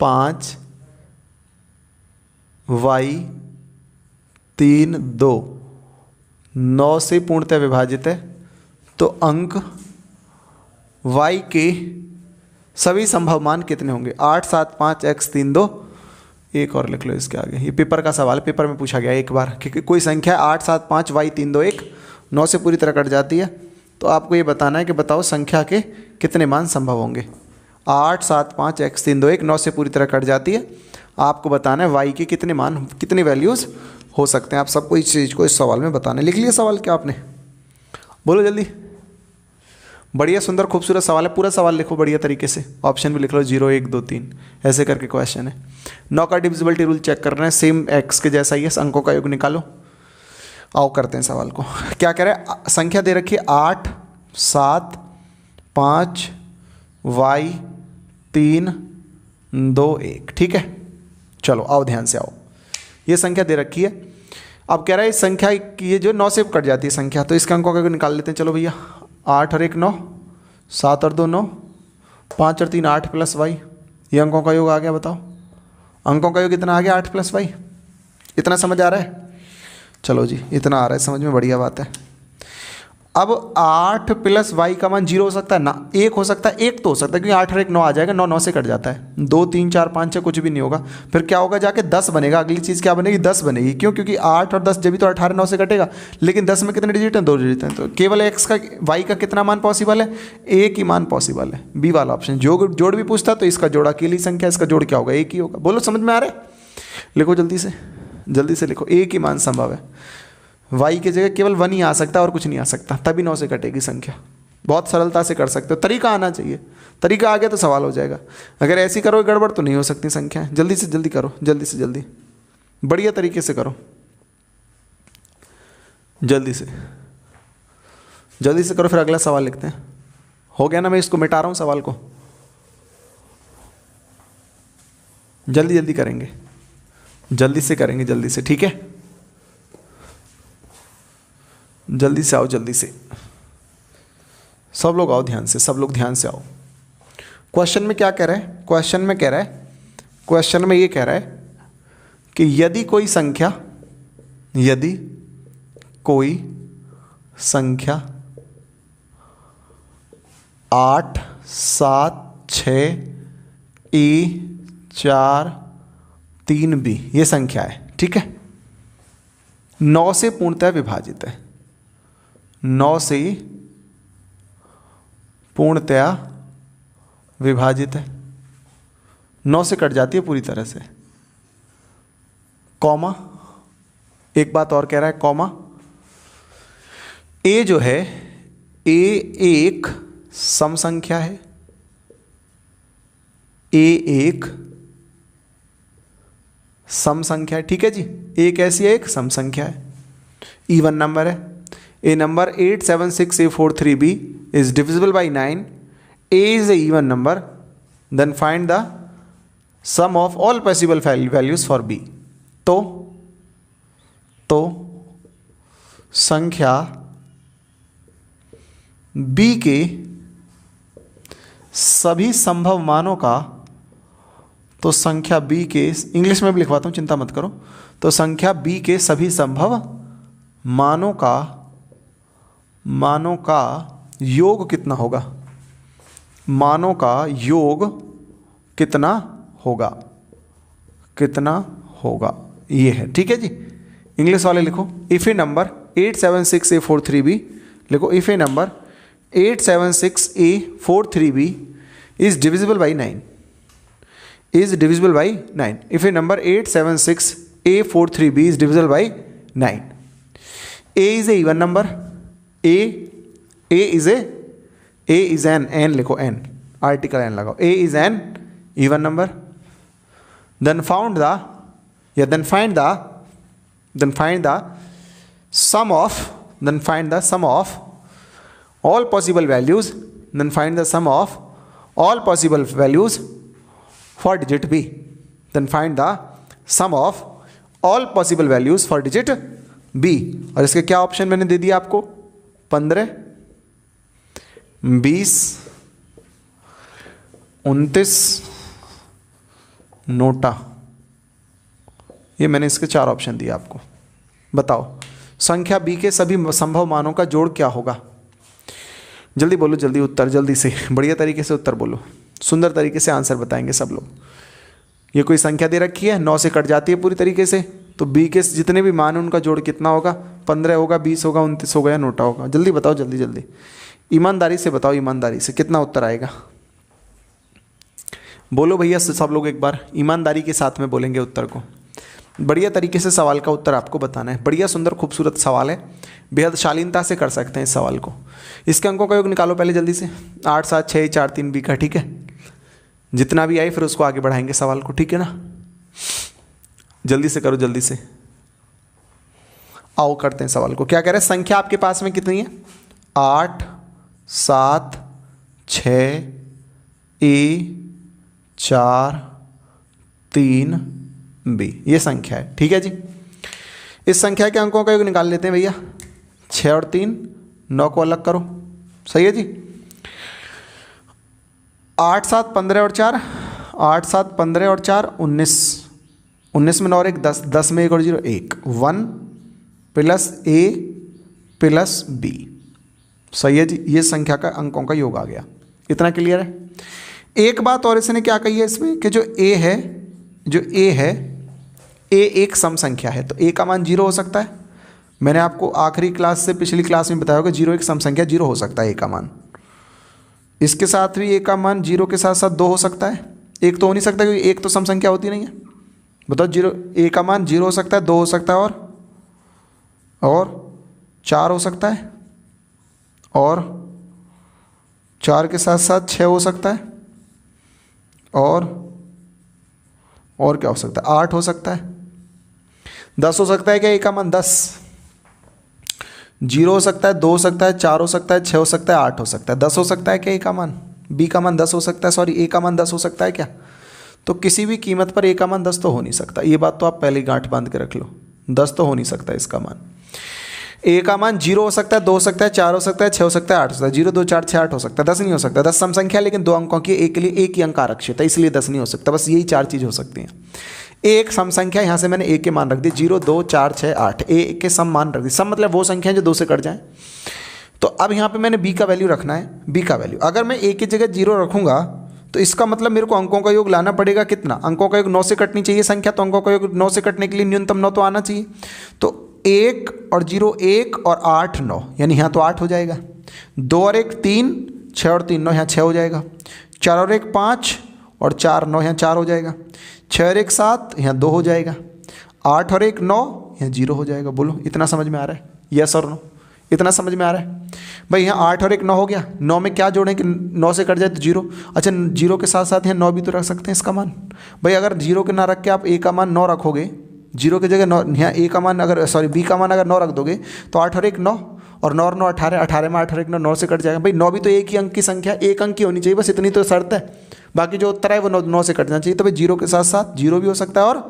5 y 3 2 9 से पूर्णतः विभाजित है, तो अंक y के सभी संभव मान कितने होंगे? 8 7 5 x 3 2। एक और लिख लो इसके आगे, ये पेपर का सवाल, पेपर में पूछा गया एक बार कि कोई संख्या 8 7 5 y 3 2 1 9 से पूरी तरह कट जाती है, तो आपको ये बताना है कि बताओ संख्या के कितने मान संभव होंगे। 8 7 5 x 3 2 1 9 से पूरी तरह कट जाती है, आपको बताना है y के कितने मान, कितने वैल्यूज़ हो सकते हैं। आप सबको इस चीज़ को इस सवाल में बताना है। लिख लिया सवाल क्या आपने? बोलो जल्दी। बढ़िया सुंदर खूबसूरत सवाल है, पूरा सवाल लिखो बढ़िया तरीके से। ऑप्शन भी लिख लो 0 1 2 3 ऐसे करके क्वेश्चन है। 9 का डिविजिबिलिटी रूल चेक कर रहे हैं, सेम x के जैसा ही है, अंकों का योग निकालो। आओ करते हैं सवाल को। क्या कह रहे हैं? संख्या दे रखी है 8 7 5 y 3 2 1। ठीक है, चलो आओ ध्यान से आओ। ये संख्या दे रखी है। अब कह रहा है इस संख्या ये जो 9 से कट जाती है संख्या, तो इसके अंकों का निकाल लेते हैं। चलो भैया, 8 और 1 9, 7 और 2 9, 5 और 3 8 + y, ये अंकों का योग आ गया। बताओ अंकों का योग कितना आ गया? 8 + y। इतना समझ आ रहा है? चलो जी, इतना आ रहा है समझ में, बढ़िया बात है। अब 8 + y का मान 0 हो सकता है ना? 1 हो सकता है, 1 तो हो सकता है, क्योंकि 8 और 1 9 आ जाएगा, 9 9 से कट जाता है। 2 3 4 5 6 कुछ भी नहीं होगा। फिर क्या होगा? जाके 10 बनेगा। अगली चीज़ क्या बनेगी? 10 बनेगी। क्यों? क्योंकि 8 और 10 जब भी तो 18 9 से कटेगा, लेकिन 10 में कितने डिजिट हैं? 2 डिजिट हैं। तो केवल x का y का कितना मान पॉसिबल है? एक ही मान पॉसिबल है, बी वाला ऑप्शन। जोड़ भी पूछता तो इसका जोड़ अकेली संख्या, इसका जोड़ क्या होगा? एक ही होगा। बोलो समझ में आ रहा है? लिखो जल्दी से, जल्दी से लिखो। एक ही मान संभव है, y की जगह केवल 1 ही आ सकता है और कुछ नहीं आ सकता, तभी 9 से कटेगी संख्या। बहुत सरलता से कर सकते हो, तरीका आना चाहिए। तरीका आ गया तो सवाल हो जाएगा। अगर ऐसी करो गड़बड़ तो नहीं हो सकती संख्या। जल्दी से जल्दी करो, जल्दी से जल्दी, बढ़िया तरीके से करो, जल्दी से जल्दी से करो। फिर अगला सवाल लिखते हैं। हो गया ना? मैं इसको मिटा रहा हूँ सवाल को, जल्दी जल्दी करेंगे, जल्दी से करेंगे, जल्दी से। ठीक है, जल्दी से आओ, जल्दी से सब लोग आओ, ध्यान से, सब लोग ध्यान से आओ। क्वेश्चन में क्या कह रहा है? क्वेश्चन में कह रहा है, क्वेश्चन में ये कह रहा है कि यदि कोई संख्या 8 7 6 a 4 3 b ये संख्या है, ठीक है, 9 से पूर्णतः विभाजित है, 9 से पूर्णतया विभाजित है, 9 से कट जाती है पूरी तरह से, कॉमा, एक बात और कह रहा है, कॉमा, ए जो है ए एक सम संख्या है, ए एक सम संख्या है, ठीक है जी, एक ऐसी है, एक सम संख्या है, इवन नंबर है, ए number 876A43B is divisible by 9 A is a even number, then find the sum of all possible values for B. तो संख्या B के सभी संभव मानों का, तो संख्या B के, इंग्लिश में भी लिखवाता हूँ चिंता मत करो, तो संख्या B के सभी संभव मानों का योग कितना होगा, मानों का योग कितना होगा ये है। ठीक है जी, इंग्लिश वाले लिखो, इफ ए नंबर 876A43B, लिखो if A number 876A43B is divisible by 9, is divisible by 9, if a number 876A43B is divisible by 9, A is a even number, A is an, n लिखो, n आर्टिकल n लगाओ, A is an even number, then find the sum of all possible values, then find the sum of all possible values for digit B, then find the sum of all possible values for digit B। और इसके क्या ऑप्शन मैंने दे दिया आपको, 15, 20, 29, नोटा, ये मैंने इसके 4 ऑप्शन दिए आपको। बताओ संख्या B के सभी संभव मानों का जोड़ क्या होगा, जल्दी बोलो, जल्दी उत्तर, जल्दी से, बढ़िया तरीके से उत्तर बोलो, सुंदर तरीके से आंसर बताएंगे सब लोग। ये कोई संख्या दे रखी है, 9 से कट जाती है पूरी तरीके से, तो B के जितने भी मान हैं उनका जोड़ कितना होगा, 15 होगा, 20 होगा, 29 होगा या नोटा होगा, जल्दी बताओ, जल्दी जल्दी, ईमानदारी से बताओ, ईमानदारी से कितना उत्तर आएगा, बोलो भैया सब लोग एक बार, ईमानदारी के साथ में बोलेंगे उत्तर को, बढ़िया तरीके से सवाल का उत्तर आपको बताना है। बढ़िया सुंदर खूबसूरत सवाल है, बेहद शालीनता से कर सकते हैं इस सवाल को। इसके अंकों का योग निकालो पहले जल्दी से, 8 7 6 4 3 B का, ठीक है, जितना भी आए फिर उसको आगे बढ़ाएंगे सवाल को, ठीक है ना, जल्दी से करो, जल्दी से आओ करते हैं सवाल को। क्या कह रहे हैं, संख्या आपके पास में कितनी है, 8 7 6 A 4 3 B, ये संख्या है, ठीक है जी। इस संख्या के अंकों का योग निकाल लेते हैं भैया, 6 और 3, 9 को अलग करो, सही है जी। 8 7 15 और 4, 8 7 15 और 4 19, 19 में 9 और 1 10, 10 में 1 और 0 1, 1 प्लस A प्लस B, सही है जी। ये संख्या का अंकों का योग आ गया, इतना क्लियर है। एक बात और इसने क्या कही है इसमें कि जो A है A एक सम संख्या है, तो A का मान 0 हो सकता है। मैंने आपको आखिरी क्लास से पिछली क्लास में बताया होगा 0 एक सम संख्या, 0 हो सकता है A का मान। इसके साथ भी A का मान 0 के साथ साथ 2 हो सकता है, 1 तो हो नहीं सकता क्योंकि 1 तो सम संख्या होती नहीं है। बताओ, 0 A का मान 0 हो सकता है, 2 हो सकता है और 4 हो सकता है, और 4 के साथ साथ 6 हो सकता है, और क्या हो सकता है, 8 हो सकता है, 10 हो सकता है क्या A का मान, 10, 0 हो सकता है, 2 हो सकता है, 4 हो सकता है, 6 हो सकता है, 8 हो सकता है, 10 हो सकता है क्या A का मान, B का मान 10 हो सकता है, सॉरी A का मान 10 हो सकता है क्या। तो किसी भी कीमत पर A का मान 10 तो हो नहीं सकता, ये बात तो आप पहले ही गांठ बांध के रख लो, 10 तो हो नहीं सकता इसका मान। A का मान 0 हो सकता है, 2 हो सकता है, 4 हो सकता है, 6 हो सकता है, 8 हो सकता है, 0 2 4 6 8 हो सकता है, 10 नहीं हो सकता। 10 सम संख्या लेकिन 2 अंकों की, A के लिए एक ही अंक आरक्षित है, इसलिए 10 नहीं हो सकता। बस यही 4 चीज़ हो सकती हैं। एक सम संख्या, यहाँ से मैंने A के मान रख दिए 0 2 4 6 8, A के सम मान रख दिए। सम मतलब वो संख्या जो 2 से कट जाए। तो अब यहाँ पे मैंने B का वैल्यू रखना है, B का वैल्यू अगर मैं A की जगह 0 रखूँगा तो इसका मतलब मेरे को अंकों का योग लाना पड़ेगा कितना, अंकों का योग 9 से कटनी चाहिए संख्या, तो अंकों का योग 9 से कटने के लिए न्यूनतम 9 तो आना चाहिए। तो 1 और 0 1 और 8 9, यानी यहाँ तो 8 हो जाएगा। 2 और 1 3, 6 और 3 9, यहाँ 6 हो जाएगा। 4 और 1 5 और 4 9, यहाँ 4 हो जाएगा। 6 और 1 7, यहाँ 2 हो जाएगा। 8 और 1 9, यहाँ 0 हो जाएगा। बोलो इतना समझ में आ रहा है, यस और नो, इतना समझ में आ रहा है भाई। यहाँ 8 और 1 9 हो गया, 9 में क्या जोड़ें कि 9 से कट जाए तो 0। अच्छा 0 के साथ साथ यहाँ 9 भी तो रख सकते हैं इसका मान। भाई अगर 0 के ना रख के आप A का मान 9 रखोगे, 0 की जगह 9, यहाँ A का मान अगर B का मान अगर 9 रख दोगे तो 8 और 1 9, और 9 और 9 18, 18 में 8 और 1 9 से कट जाएगा भाई। 9 भी तो एक ही अंक की संख्या, एक अंक की होनी चाहिए, बस इतनी तो शर्त है। बाकी जो उत्तर है वो 9 से कटना चाहिए। तो भाई 0 के साथ साथ 0 भी हो सकता है और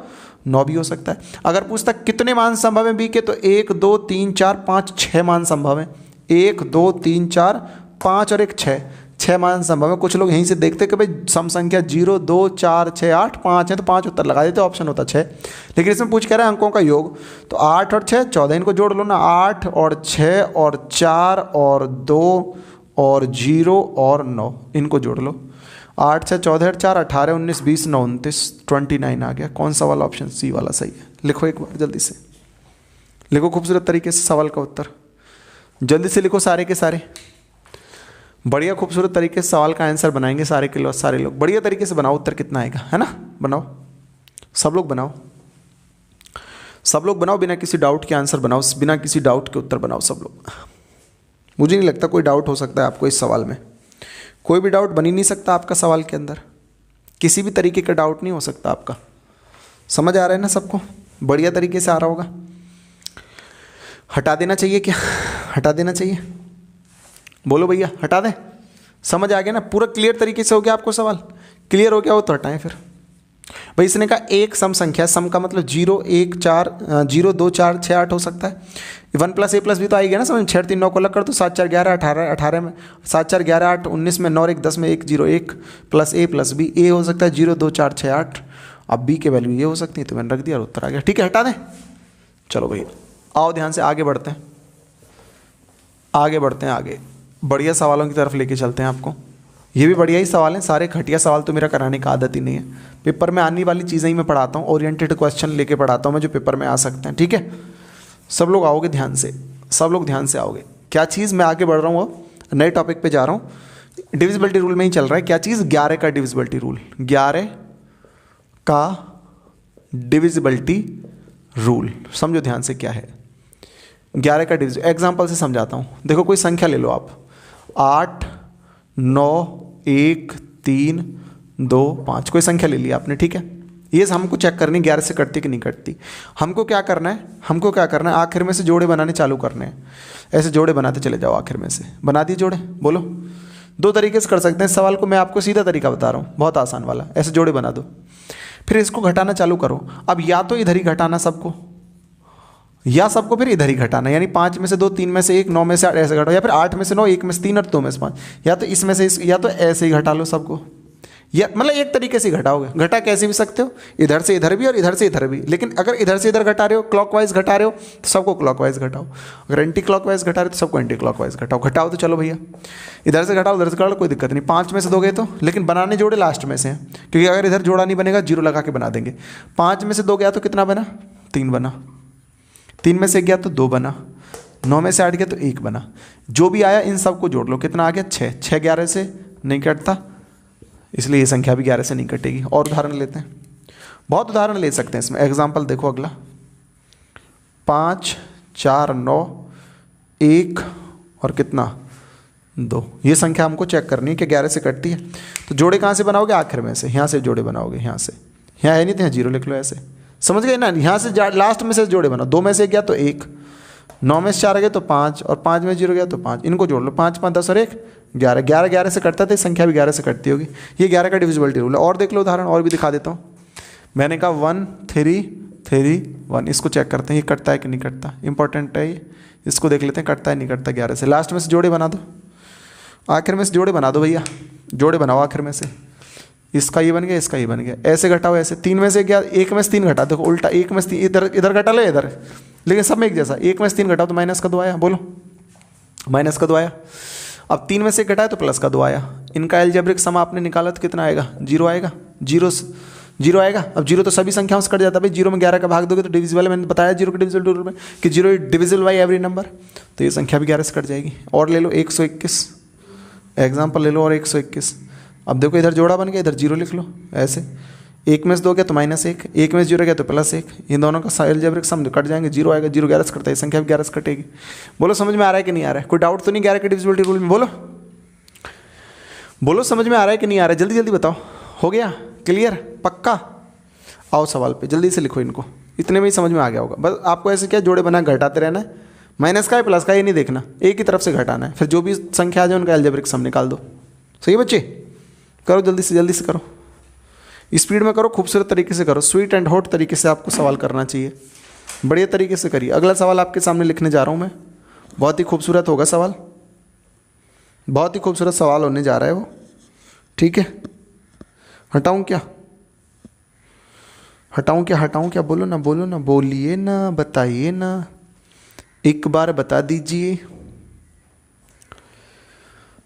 9 भी हो सकता है। अगर पूछता कितने मान संभव है बी के, तो 1 2 3 4 5 6 मान संभव है। 1 2 3 4 5 और 1 6 मान संभव है। कुछ लोग यहीं से देखते कि भाई सम संख्या 0 2 4 6 8 5 है तो 5 उत्तर लगा देते, ऑप्शन होता 6। लेकिन इसमें पूछ कह रहा है अंकों का योग, तो 8 और 6 14, इनको जोड़ लो ना। 8 और 6 और 4 और 2 और 0 और 9, इनको जोड़ लो। 8 6 14 4 18 19 20 9 29 29 आ गया। कौन सा वाला ऑप्शन? सी वाला सही है। लिखो एक बार जल्दी से, लिखो खूबसूरत तरीके से सवाल का उत्तर, जल्दी से लिखो सारे के सारे। बढ़िया खूबसूरत तरीके से सवाल का आंसर बनाएंगे सारे के सारे लोग। बढ़िया तरीके से बनाओ, उत्तर कितना आएगा, है ना? बनाओ, सब लोग बनाओ, सब लोग बनाओ, बिना किसी डाउट के आंसर बनाओ, बिना किसी डाउट के उत्तर बनाओ सब लोग। मुझे नहीं लगता कोई डाउट हो सकता है आपको इस सवाल में। कोई भी डाउट बन ही नहीं सकता आपका सवाल के अंदर, किसी भी तरीके का डाउट नहीं हो सकता आपका। समझ आ रहा है ना सबको? बढ़िया तरीके से आ रहा होगा। हटा देना चाहिए क्या? हटा देना चाहिए? बोलो भैया, हटा दें? समझ आ गया ना? पूरा क्लियर तरीके से हो गया आपको सवाल? क्लियर हो गया हो तो हटाएं फिर। भाई इसने कहा एक सम संख्या, सम का मतलब 0 1 4 0 2 4 6 8 हो सकता है। 1 + a + b तो आ ही गया ना समझ में। 6 3 9 को अलग कर दो, 7 4 11 18 18 में 7 4 11 8 19 में 9 1 10 में 1 0 1 + a + b। a हो सकता है 0 2 4 6 8। अब b के वैल्यू ये हो सकती है, तो मैंने रख दिया और उत्तर आ गया। ठीक है, हटा दें? चलो भैया आओ ध्यान से आगे बढ़ते हैं, आगे बढ़ते हैं, आगे बढ़िया सवालों की तरफ लेके चलते हैं आपको। ये भी बढ़िया ही सवाल हैं, सारे घटिया सवाल तो मेरा कराने का आदत ही नहीं है। पेपर में आने वाली चीज़ें ही मैं पढ़ाता हूँ, ओरिएंटेड क्वेश्चन लेके पढ़ाता हूँ मैं जो पेपर में आ सकते हैं। ठीक है, सब लोग आओगे ध्यान से, सब लोग ध्यान से आओगे। क्या चीज़, मैं आगे बढ़ रहा हूँ, वो नए टॉपिक पे जा रहा हूँ, डिविजिबिलिटी रूल में ही चल रहा है। क्या चीज़? 11 का डिविजिबिलिटी रूल। 11 का डिविजिबिलिटी रूल समझो ध्यान से क्या है। 11 का डिविजन एग्जाम्पल से समझाता हूँ। देखो कोई संख्या ले लो आप, 8 9 1 3 2 5, कोई संख्या ले ली आपने। ठीक है, ये हमको चेक करनी 11 से कटती कि नहीं कटती। हमको क्या करना है, हमको क्या करना है, आखिर में से जोड़े बनाने चालू करने हैं। ऐसे जोड़े बनाते चले जाओ, आखिर में से बना दिए जोड़े। बोलो, 2 तरीके से कर सकते हैं सवाल को, मैं आपको सीधा तरीका बता रहा हूँ, बहुत आसान वाला। ऐसे जोड़े बना दो, फिर इसको घटाना चालू करो। अब या तो इधर ही घटाना सबको, या सबको फिर इधर ही घटाना, यानी 5 में से 2 3 में से 1 9 में से 8 ऐसे घटाओ, या फिर 8 में से 9 1 में से 3 और 2 में से 5, या तो इसमें से या तो ऐसे ही घटा लो सबको, या मतलब एक तरीके से घटाओगे। घटा कैसे भी सकते हो, इधर से इधर भी और इधर से इधर भी। लेकिन अगर इधर से इधर घटा रहे हो, क्लॉकवाइज घटा रहे हो, तो सबको क्लॉकवाइज घटाओ। अगर एंटी क्लॉकवाइज घटा रहे हो तो सबको एंटी क्लॉकवाइज घटाओ। घटाओ तो चलो भैया, इधर से घटाओ उधर से घटाओ, कोई दिक्कत नहीं। 5 में से दोगे तो, लेकिन बनाने जोड़े लास्ट में से हैं, क्योंकि अगर इधर जोड़ा नहीं बनेगा 0 लगा के बना देंगे। 5 में से 2 गया तो कितना बना? 3 बना। 3 में से 1 गया तो 2 बना। 9 में से 8 गया तो 1 बना। जो भी आया इन सबको जोड़ लो, कितना आ गया? 6। 6 11 से नहीं कटता, इसलिए ये संख्या भी 11 से नहीं कटेगी। और उदाहरण लेते हैं, बहुत उदाहरण ले सकते हैं इसमें। एग्जाम्पल देखो अगला, 5 4 9 1 और कितना 2। ये संख्या हमको चेक करनी है कि 11 से कटती है। तो जोड़े कहाँ से बनाओगे? आखिर में से, यहाँ से जोड़े बनाओगे। यहाँ से, यहाँ है नहीं तो यहाँ 0 लिख लो, ऐसे समझ गए ना? यहाँ से लास्ट में से जोड़े बनाओ। 2 में से 1 गया तो 1, 9 में से 4 गया तो 5, और 5 में 0 गया तो 5। इनको जोड़ लो, 5 5 10 और 1 11। 11 11 से कटता था, संख्या भी 11 से कटती होगी। ये 11 का डिविजिबिलिटी रूल है। और देख लो उदाहरण, और भी दिखा देता हूँ। मैंने कहा 1 3 3 1, इसको चेक करते हैं ये कटता है कि नहीं कटता। इंपॉर्टेंट है ये, इसको देख लेते हैं कटता है नहीं कटता 11 से। लास्ट में से जोड़े बना दो, आखिर में से जोड़े बना दो भैया, जोड़े बनाओ आखिर में से। इसका ये बन गया, इसका ये बन गया, ऐसे घटाओ ऐसे। 3 में से गया, 1 में से 3 घटा, देखो उल्टा, 1 में से 3 इधर इधर घटा लो इधर, लेकिन सब में एक जैसा। 1 में से 3 घटाओ तो माइनस का 2 आया, बोलो माइनस का 2 आया। अब 3 में से 1 घटाया तो प्लस का 2 आया। इनका एल्जेब्रिक सम आपने निकाला तो कितना आएगा? 0 आएगा। 0 आएगा। अब 0 तो सभी संख्याओं से कट जाता है भाई। 0 में 11 का भाग दोगे तो डिविजिबल, मैंने बताया 0 के डिविजिबल रूल में कि 0 डिविजिबल बाई एवरी नंबर, तो ये संख्या भी 11 से कट जाएगी। और ले लो 121, एग्जाम्पल ले लो और 121। अब देखो इधर जोड़ा बन गया, इधर 0 लिख लो ऐसे। 1 में से 2 गया तो -1, 1 में से 0 गया तो +1, इन दोनों का एल्जेब्रिक सम कट जाएंगे, 0 आएगा। 0 11 से कटता है, संख्या भी 11 से कटेगी। बोलो समझ में आ रहा है कि नहीं आ रहा है? कोई डाउट तो नहीं 11 के डिविजिबिलिटी रूल में? बोलो बोलो, समझ में आ रहा है कि नहीं आ रहा है? जल्दी जल्दी बताओ। हो गया क्लियर? पक्का? आओ सवाल पे, जल्दी से लिखो इनको। इतने में ही समझ में आ गया होगा। बस आपको ऐसे क्या जोड़े बना घटाते रहना है, माइनस का है प्लस का, ये नहीं देखना, एक ही तरफ से घटाना है, फिर जो भी संख्या आ जाए उनका अलजेब्रिक सम निकाल दो। सही है बच्चे, करो जल्दी से करो, स्पीड में करो, खूबसूरत तरीके से करो, स्वीट एंड हॉट तरीके से आपको सवाल करना चाहिए, बढ़िया तरीके से करिए। अगला सवाल आपके सामने लिखने जा रहा हूँ मैं, बहुत ही खूबसूरत होगा सवाल, बहुत ही खूबसूरत सवाल होने जा रहा है वो। ठीक है, हटाऊँ क्या, हटाऊँ क्या, बोलो ना, बोलिए ना, बताइए ना, एक बार बता दीजिए।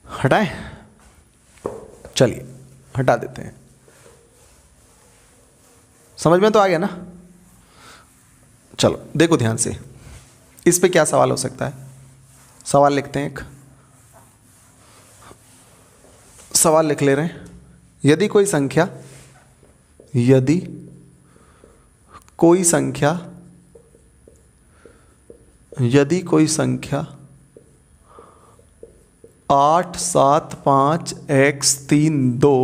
हटाएं, चलिए हटा देते हैं। समझ में तो आ गया ना? चलो देखो ध्यान से, इस पे क्या सवाल हो सकता है। सवाल लिखते हैं, एक सवाल लिख ले रहे हैं। यदि कोई संख्या 8 7 5 x 3 2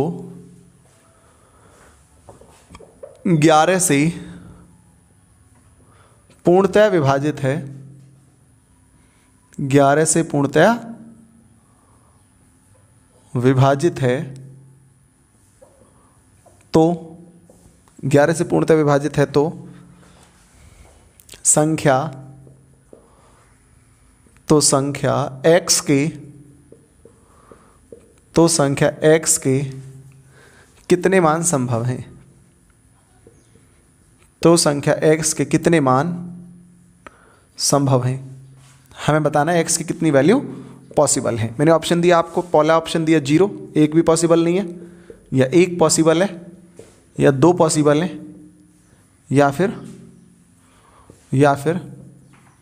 11 से पूर्णतः विभाजित है, 11 से पूर्णतः विभाजित है, तो 11 से पूर्णतः विभाजित है तो संख्या x के कितने मान संभव हैं? तो संख्या x के कितने मान संभव हैं, हमें बताना है x की कितनी वैल्यू पॉसिबल है। मैंने ऑप्शन दिया आपको, पहला ऑप्शन दिया 0, एक भी पॉसिबल नहीं है, या 1 पॉसिबल है, या 2 पॉसिबल है, या फिर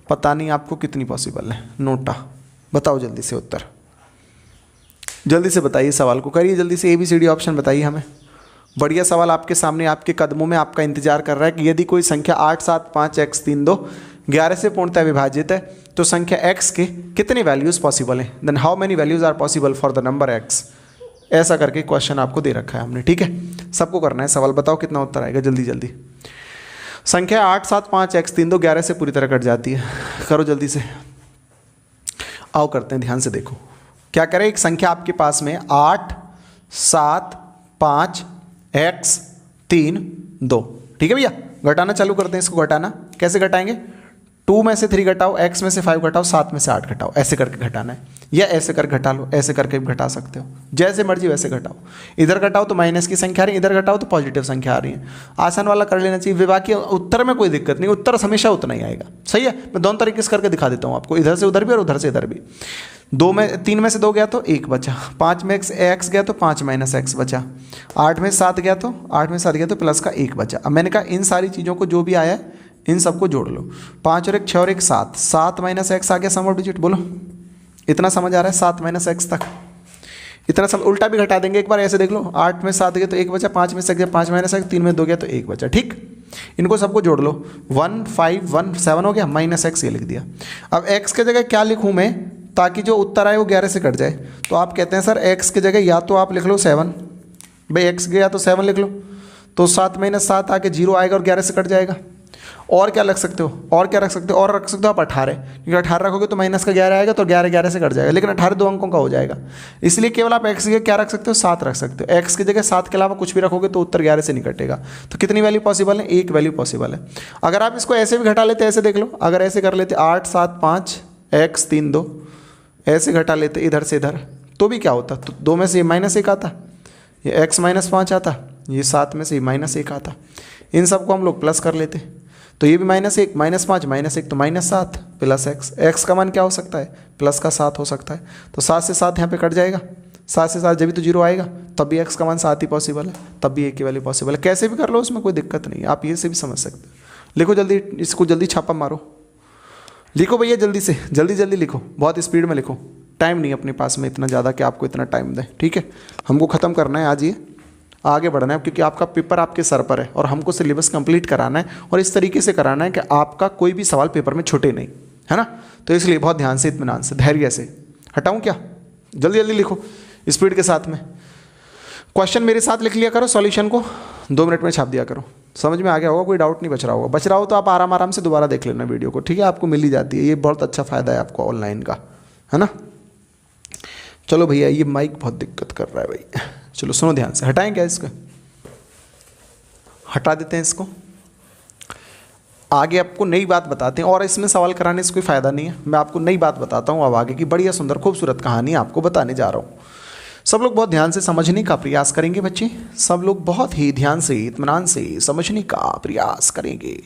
पता नहीं आपको कितनी पॉसिबल है। नोटा, बताओ जल्दी से उत्तर, जल्दी से बताइए, सवाल को करिए जल्दी से, ABCD ऑप्शन बताइए हमें। बढ़िया सवाल आपके सामने, आपके कदमों में आपका इंतजार कर रहा है कि यदि कोई संख्या 8 7 5 x 3 2 11 से पूर्णतः विभाजित है तो संख्या x के कितनी वैल्यूज पॉसिबल हैं, then how many values are possible for the number x। ऐसा करके क्वेश्चन आपको दे रखा है हमने। ठीक है, सबको करना है सवाल, बताओ कितना उत्तर आएगा जल्दी जल्दी। संख्या 8 7 5 x 3 2 11 से पूरी तरह कट जाती है, करो जल्दी से। आओ करते हैं, ध्यान से देखो क्या करें। एक संख्या आपके पास में 8 7 5 x 3 2, ठीक है भैया। घटाना चालू करते हैं, इसको घटाना कैसे घटाएंगे, 2 में से 3 घटाओ, x में से 5 घटाओ, 7 में से 8 घटाओ, ऐसे करके घटाना है, या ऐसे कर घटा लो, ऐसे करके भी घटा सकते हो, जैसे मर्जी वैसे घटाओ। इधर घटाओ तो माइनस की संख्या आ रही है, इधर घटाओ तो पॉजिटिव संख्या आ रही है। आसान वाला कर लेना चाहिए, बाकी उत्तर में कोई दिक्कत नहीं, उत्तर हमेशा उतना ही आएगा। सही है, मैं दोनों तरीके से करके दिखा देता हूँ आपको, इधर से उधर भी और उधर से इधर भी। 3 में से 2 गया तो 1 बचा, 5 में x गया तो 5 माइनस x बचा, 8 में 7 गया तो प्लस का 1 बचा। अब मैंने कहा इन सारी चीज़ों को जो भी आया है इन सबको जोड़ लो, 5 और 1 6 और 1 7, 7 माइनस x आ गया सम ऑफ डिजिट। बोलो इतना समझ आ रहा है, 7 माइनस x तक इतना सब। उल्टा भी घटा देंगे एक बार, ऐसे देख लो, 8 में 7 गया तो 1 बचा, 5 में से 5 माइनस x, 3 में 2 गया तो 1 बचा। ठीक, इनको सबको जोड़ लो, 1 5 1 7 हो गया, माइनस x ये लिख दिया। अब x के जगह क्या लिखूँ मैं ताकि जो उत्तर आए वो 11 से कट जाए, तो आप कहते हैं सर x की जगह या तो आप लिख लो 7, भाई x गया तो 7 लिख लो, तो 7 माइनस 7 आके 0 आएगा और 11 से कट जाएगा। और क्या रख सकते हो, और रख सकते हो आप 18, क्योंकि 18 रखोगे तो माइनस का 11 आएगा तो 11 से कट जाएगा, लेकिन 18 2 अंकों का हो जाएगा, इसलिए केवल आप x की जगह क्या रख सकते हो, 7 रख सकते हो। x की जगह 7 के अलावा कुछ भी रखोगे तो उत्तर 11 से नहीं कटेगा। तो कितनी वैल्यू पॉसिबल है, 1 वैल्यू पॉसिबल है। अगर आप इसको ऐसे भी घटा लेते, ऐसे देख लो, अगर ऐसे कर लेते 8 7 5 x 3 2, ऐसे घटा लेते इधर से इधर, तो भी क्या होता, तो 2 में से माइनस 1 आता, ये x माइनस 5 आता, ये 7 में से माइनस 1 आता, इन सबको हम लोग प्लस कर लेते, तो ये भी -1 -5 -1 तो -7 प्लस x का मान क्या हो सकता है, प्लस का 7 हो सकता है, तो 7 से 7 यहाँ पे कट जाएगा, 7 से 7 जब भी तो 0 आएगा, तब भी x का मान 7 ही पॉसिबल है, तब भी 1 की वैल्यू पॉसिबल है। कैसे भी कर लो, उसमें कोई दिक्कत नहीं है, आप ये से भी समझ सकते हो। लिखो जल्दी, इसको जल्दी छापा मारो, लिखो भैया जल्दी से, जल्दी लिखो, बहुत स्पीड में लिखो, टाइम नहीं अपने पास में इतना ज़्यादा कि आपको इतना टाइम दें। ठीक है, हमको ख़त्म करना है आज, ये आगे बढ़ना है, क्योंकि आपका पेपर आपके सर पर है और हमको सिलेबस कंप्लीट कराना है, और इस तरीके से कराना है कि आपका कोई भी सवाल पेपर में छूटे नहीं, है ना। तो इसलिए बहुत ध्यान से, इत्मीनान से, धैर्य से। हटाऊं क्या, जल्दी लिखो स्पीड के साथ में। क्वेश्चन मेरे साथ लिख लिया करो, सॉल्यूशन को 2 मिनट में छाप दिया करो, समझ में आ गया होगा, कोई डाउट नहीं बच रहा होगा। बच रहा हो तो आप आराम आराम से दोबारा देख लेना वीडियो को, ठीक है, आपको मिल ही जाती है, ये बहुत अच्छा फ़ायदा है आपको ऑनलाइन का, है ना। चलो भैया, ये माइक बहुत दिक्कत कर रहा है भाई, चलो सुनो ध्यान से। हटाएं क्या इसको, हटा देते हैं इसको। आगे आपको नई बात बताते हैं, और इसमें सवाल कराने से कोई फ़ायदा नहीं है, मैं आपको नई बात बताता हूँ अब आगे की बढ़िया सुंदर खूबसूरत कहानी आपको बताने जा रहा हूँ। सब लोग बहुत ध्यान से समझने का प्रयास करेंगे बच्चे, सब लोग बहुत ही ध्यान से इत्मीनान से समझने का प्रयास करेंगे।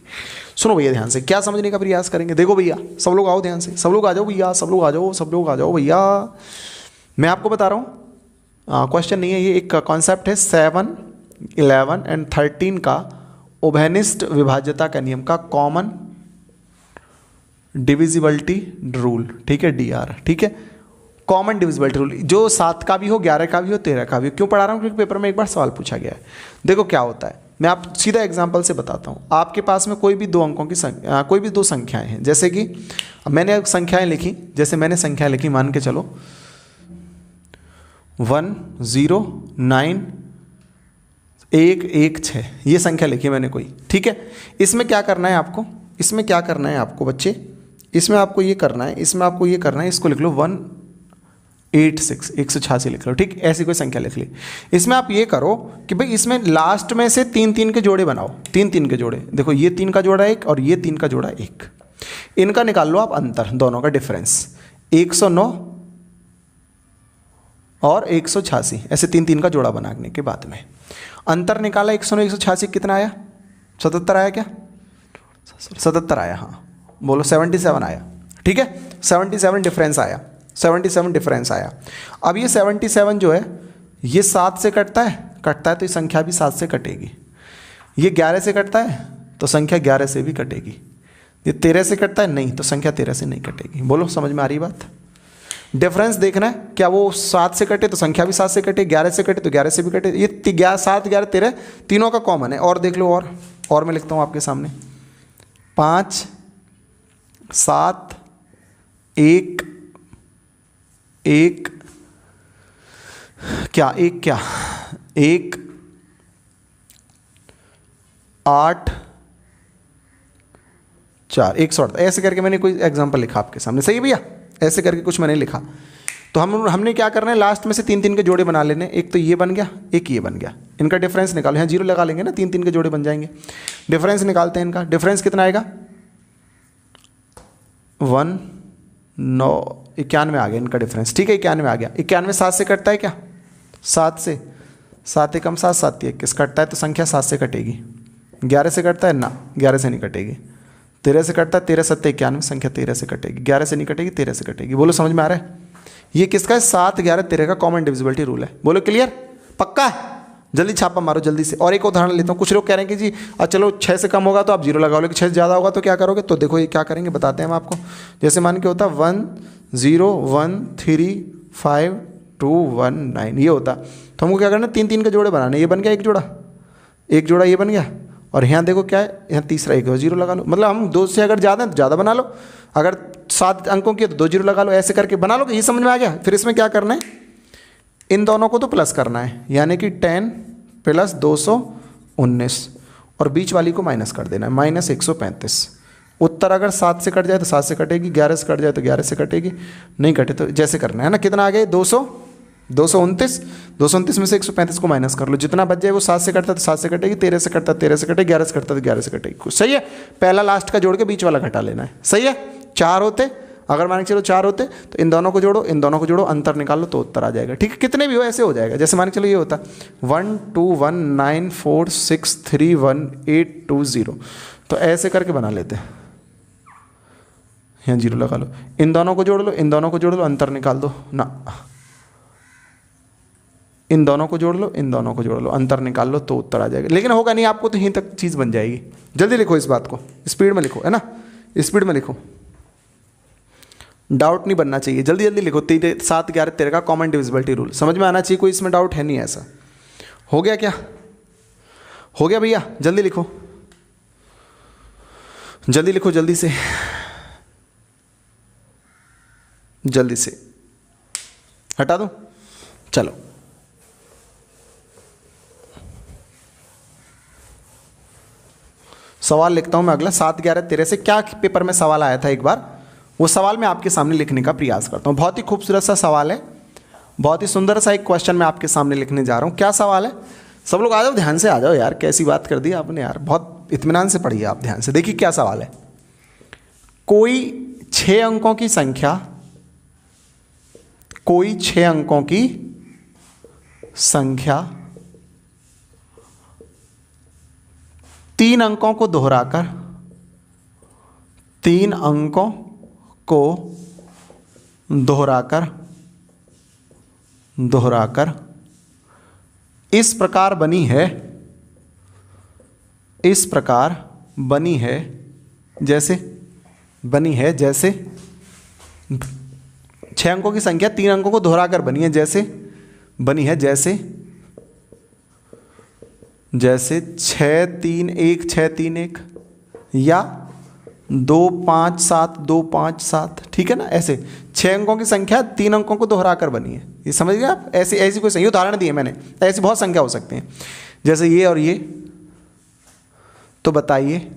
सुनो भैया ध्यान से, क्या समझने का प्रयास करेंगे, देखो भैया सब लोग आओ ध्यान से, सब लोग आ जाओ भैया, सब लोग आ जाओ, सब लोग आ जाओ भैया। मैं आपको बता रहा हूँ, क्वेश्चन नहीं है ये, एक कॉन्सेप्ट है 7, 11 एंड 13 का उभयनिष्ठ विभाज्यता का नियम का कॉमन डिविजिबिलिटी रूल, ठीक है, DR, ठीक है, कॉमन डिविजिबिलिटी रूल, जो 7 का भी हो, 11 का भी हो, 13 का भी हो। क्यों पढ़ा रहा हूँ, क्योंकि पेपर में एक बार सवाल पूछा गया है। देखो क्या होता है, मैं आप सीधा एग्जांपल से बताता हूँ। आपके पास में कोई भी दो अंकों की संख्या, कोई भी दो संख्याएं हैं, जैसे कि मैंने संख्याएं लिखी, जैसे मैंने संख्याएं लिखी, मान के चलो 1 0 9 1 1 6, ये संख्या लिखी मैंने कोई, ठीक है। इसमें क्या करना है आपको, इसमें क्या करना है आपको बच्चे, इसमें आपको ये करना है, इसमें आपको ये करना है, इसको लिख लो 186, 186 लिख लो, ठीक, ऐसी कोई संख्या लिख ली। इसमें आप ये करो कि भाई इसमें लास्ट में से 3 3 के जोड़े बनाओ, 3 3 के जोड़े, देखो ये 3 का जोड़ा 1 और ये 3 का जोड़ा 1, इनका निकाल लो आप अंतर, दोनों का डिफरेंस, 109 और 186, ऐसे 3 3 का जोड़ा बनाने के बाद में अंतर निकाला, 109 186 कितना आया, 77 आया क्या, 77 आया, हाँ बोलो 77 आया, ठीक है, 77 डिफरेंस आया, 77 डिफरेंस आया। अब ये 77 जो है ये 7 से कटता है तो ये संख्या भी 7 से कटेगी, ये 11 से कटता है तो संख्या 11 से भी कटेगी, ये 13 से कटता है नहीं तो संख्या 13 से नहीं कटेगी। बोलो समझ में आ रही बात, डिफरेंस देखना है, क्या वो 7 से कटे तो संख्या भी 7 से कटे, 11 से कटे तो 11 से भी कटे, ये 7 11 13 तीनों का कॉमन है। और देख लो, और मैं लिखता हूँ आपके सामने 5 7 1 1 क्या 1 क्या 1 8 4 108, ऐसे करके मैंने कोई एग्जांपल लिखा आपके सामने, सही है भैया, ऐसे करके कुछ मैंने लिखा। तो हमने क्या करना है, लास्ट में से 3 3 के जोड़े बना लेने, एक तो ये बन गया, एक ये बन गया, इनका डिफरेंस निकालो, यहाँ 0 लगा लेंगे ना, 3 3 के जोड़े बन जाएंगे, डिफरेंस निकालते हैं इनका, डिफरेंस कितना आएगा 1 9 91 आ गया इनका डिफरेंस, ठीक है, 91 आ गया। 91 7 से कटता है क्या, 7 से, 7 एकम 7 7 21 कटता है तो संख्या 7 से कटेगी। 11 से कटता है ना, 11 से नहीं कटेगी। 13 से कटता है, 13 7 91 संख्या 13 से कटेगी, 11 से नहीं कटेगी, 13 से कटेगी। बोलो समझ में आ रहा है, ये किसका है 7 11 13 का कॉमन डिविजिबिलिटी रूल है। बोलो क्लियर, पक्का है, जल्दी छापा मारो जल्दी से। और एक उदाहरण लेता हूँ, कुछ लोग कह रहे हैं कि जी चलो 6 से कम होगा तो आप 0 लगाओ, लेकिन 6 से ज़्यादा होगा तो क्या करोगे, तो देखो ये क्या करेंगे बताते हैं हम आपको। जैसे मान के होता 1 0 1 3 5 2 1 9, ये होता, तो हमको क्या करना, 3 3 के जोड़े बनाने, ये बन गया एक जोड़ा ये बन गया, और यहाँ देखो क्या है, यहाँ तीसरा एक 0 लगा लो, मतलब हम 2 से अगर ज़्यादा है तो ज़्यादा बना लो, अगर 7 अंकों की तो 2 0 लगा लो, ऐसे करके बना लो। ये समझ में आ गया। फिर इसमें क्या करना है, इन दोनों को तो प्लस करना है, यानी कि 10 प्लस 219 और बीच वाली को माइनस कर देना है, माइनस 135। उत्तर अगर 7 से कट जाए तो 7 से कटेगी, 11 से कट जाए तो 11 से कटेगी, नहीं कटे तो जैसे करना है ना। कितना आ गया 229 में से 135 को माइनस कर लो, जितना बच जाए वो 7 से कटता है तो 7 से कटेगी, 13 से कटता है 13 से कटेगी, 11 से कटता है तो 11 से कटेगी। सही है, पहला लास्ट का जोड़ के बीच वाला घटा लेना है। सही है, 4 होते, अगर मान के चलो 4 होते तो इन दोनों को जोड़ो, इन दोनों को जोड़ो, अंतर निकाल लो तो उत्तर आ जाएगा। ठीक है, कितने भी हो ऐसे हो जाएगा। जैसे मान के चलो ये होता 1 2 1 9 4 6 3 1 8 2 0, तो ऐसे करके बना लेते हैं, यहाँ 0 लगा लो, इन दोनों को जोड़ लो, इन दोनों को जोड़ लो, अंतर निकाल दो ना, इन दोनों को जोड़ लो, इन दोनों को जोड़ लो, अंतर निकाल लो तो उत्तर आ जाएगा। लेकिन होगा नहीं आपको, तो यहीं तक चीज़ बन जाएगी। जल्दी लिखो इस बात को, स्पीड में लिखो, है ना, स्पीड में लिखो, डाउट नहीं बनना चाहिए। जल्दी जल्दी लिखो। 7 11 13 का कॉमन डिविजिबिलिटी रूल समझ में आना चाहिए, कोई इसमें डाउट है नहीं। ऐसा हो गया क्या, हो गया भैया? जल्दी लिखो, जल्दी लिखो, जल्दी से, जल्दी से हटा दो। चलो सवाल लिखता हूँ मैं अगला 7 11 13 से। क्या पेपर में सवाल आया था एक बार, वो सवाल मैं आपके सामने लिखने का प्रयास करता हूँ। बहुत ही खूबसूरत सा सवाल है, बहुत ही सुंदर सा एक क्वेश्चन मैं आपके सामने लिखने जा रहा हूँ। क्या सवाल है, सब लोग आ जाओ, ध्यान से आ जाओ यार, कैसी बात कर दी आपने यार, बहुत इत्मीनान से पढ़िए आप ध्यान से। देखिए क्या सवाल है। कोई 6 अंकों की संख्या, कोई 6 अंकों की संख्या 3 अंकों को दोहराकर, 3 अंकों को दोहराकर इस प्रकार बनी है, इस प्रकार बनी है जैसे, बनी है जैसे 6 अंकों की संख्या 3 अंकों को दोहराकर बनी है जैसे, बनी है जैसे 6 3 1 6 3 1 या 2 5 7 2 5 7, ठीक है ना। ऐसे 6 अंकों की संख्या 3 अंकों को दोहराकर बनी है, ये समझ गए आप। ऐसी ऐसी कोई संख्या, उदाहरण दिए मैंने, ऐसी बहुत संख्या हो सकती हैं जैसे ये और ये। तो बताइए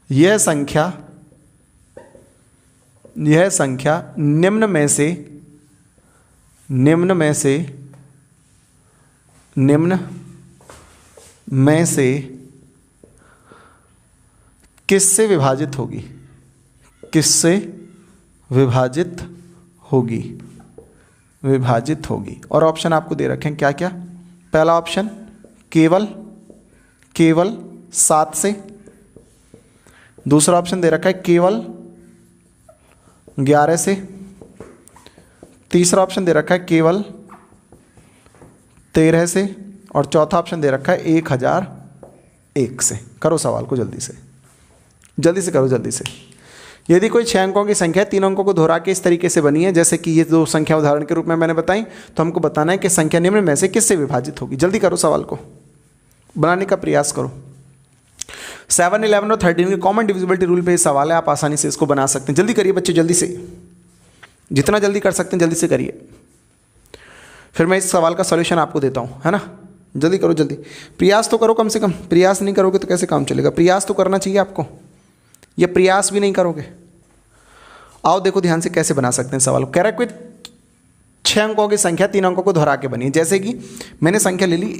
यह संख्या निम्न में से किससे विभाजित होगी, किससे विभाजित होगी। और ऑप्शन आपको दे रखे हैं क्या क्या। पहला ऑप्शन केवल 7 से, दूसरा ऑप्शन दे रखा है केवल 11 से, तीसरा ऑप्शन दे रखा है केवल 13 से, और चौथा ऑप्शन दे रखा है 1001 से। करो सवाल को जल्दी से करो जल्दी से। यदि कोई 6 अंकों की संख्या 3 अंकों को दोहरा के इस तरीके से बनी है जैसे कि ये 2 संख्या उदाहरण के रूप में मैंने बताई, तो हमको बताना है कि संख्या निम्न में से किससे विभाजित होगी। जल्दी करो, सवाल को बनाने का प्रयास करो। 7 11 और 13 के कॉमन डिविजिबिलिटी रूल पे ये सवाल है, आप आसानी से इसको बना सकते हैं। जल्दी करिए बच्चे, जल्दी से, जितना जल्दी कर सकते हैं जल्दी से करिए, फिर मैं इस सवाल का सॉल्यूशन आपको देता हूँ, है ना। जल्दी करो, जल्दी प्रयास तो करो, कम से कम प्रयास नहीं करोगे तो कैसे काम चलेगा। प्रयास तो करना चाहिए आपको, ये प्रयास भी नहीं करोगे। आओ देखो ध्यान से कैसे बना सकते हैं सवाल को। कह रहा है कोई 6 अंकों की संख्या 3 अंकों को दोहरा के बनी है, जैसे कि मैंने संख्या ले ली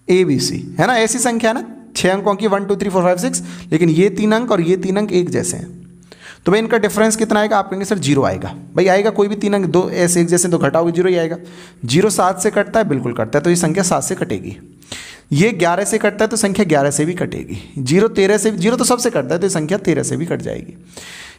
ABC, है ना। ऐसी संख्या ना 6 अंकों की 1 2 3 4 5 6, लेकिन ये 3 अंक और ये 3 अंक एक जैसे हैं, तो भाई इनका डिफरेंस कितना आएगा। आप कहेंगे सर 0 आएगा। भाई आएगा, कोई भी 3 अंक 2 ऐसे एक जैसे तो घटाओगे 0 ही आएगा। 0 7 से कटता है, बिल्कुल कटता है, तो ये संख्या 7 से कटेगी। ये 11 से कटता है तो संख्या 11 से भी कटेगी। 0 13 से, 0 तो सबसे कटता है तो ये संख्या 13 से भी कट जाएगी।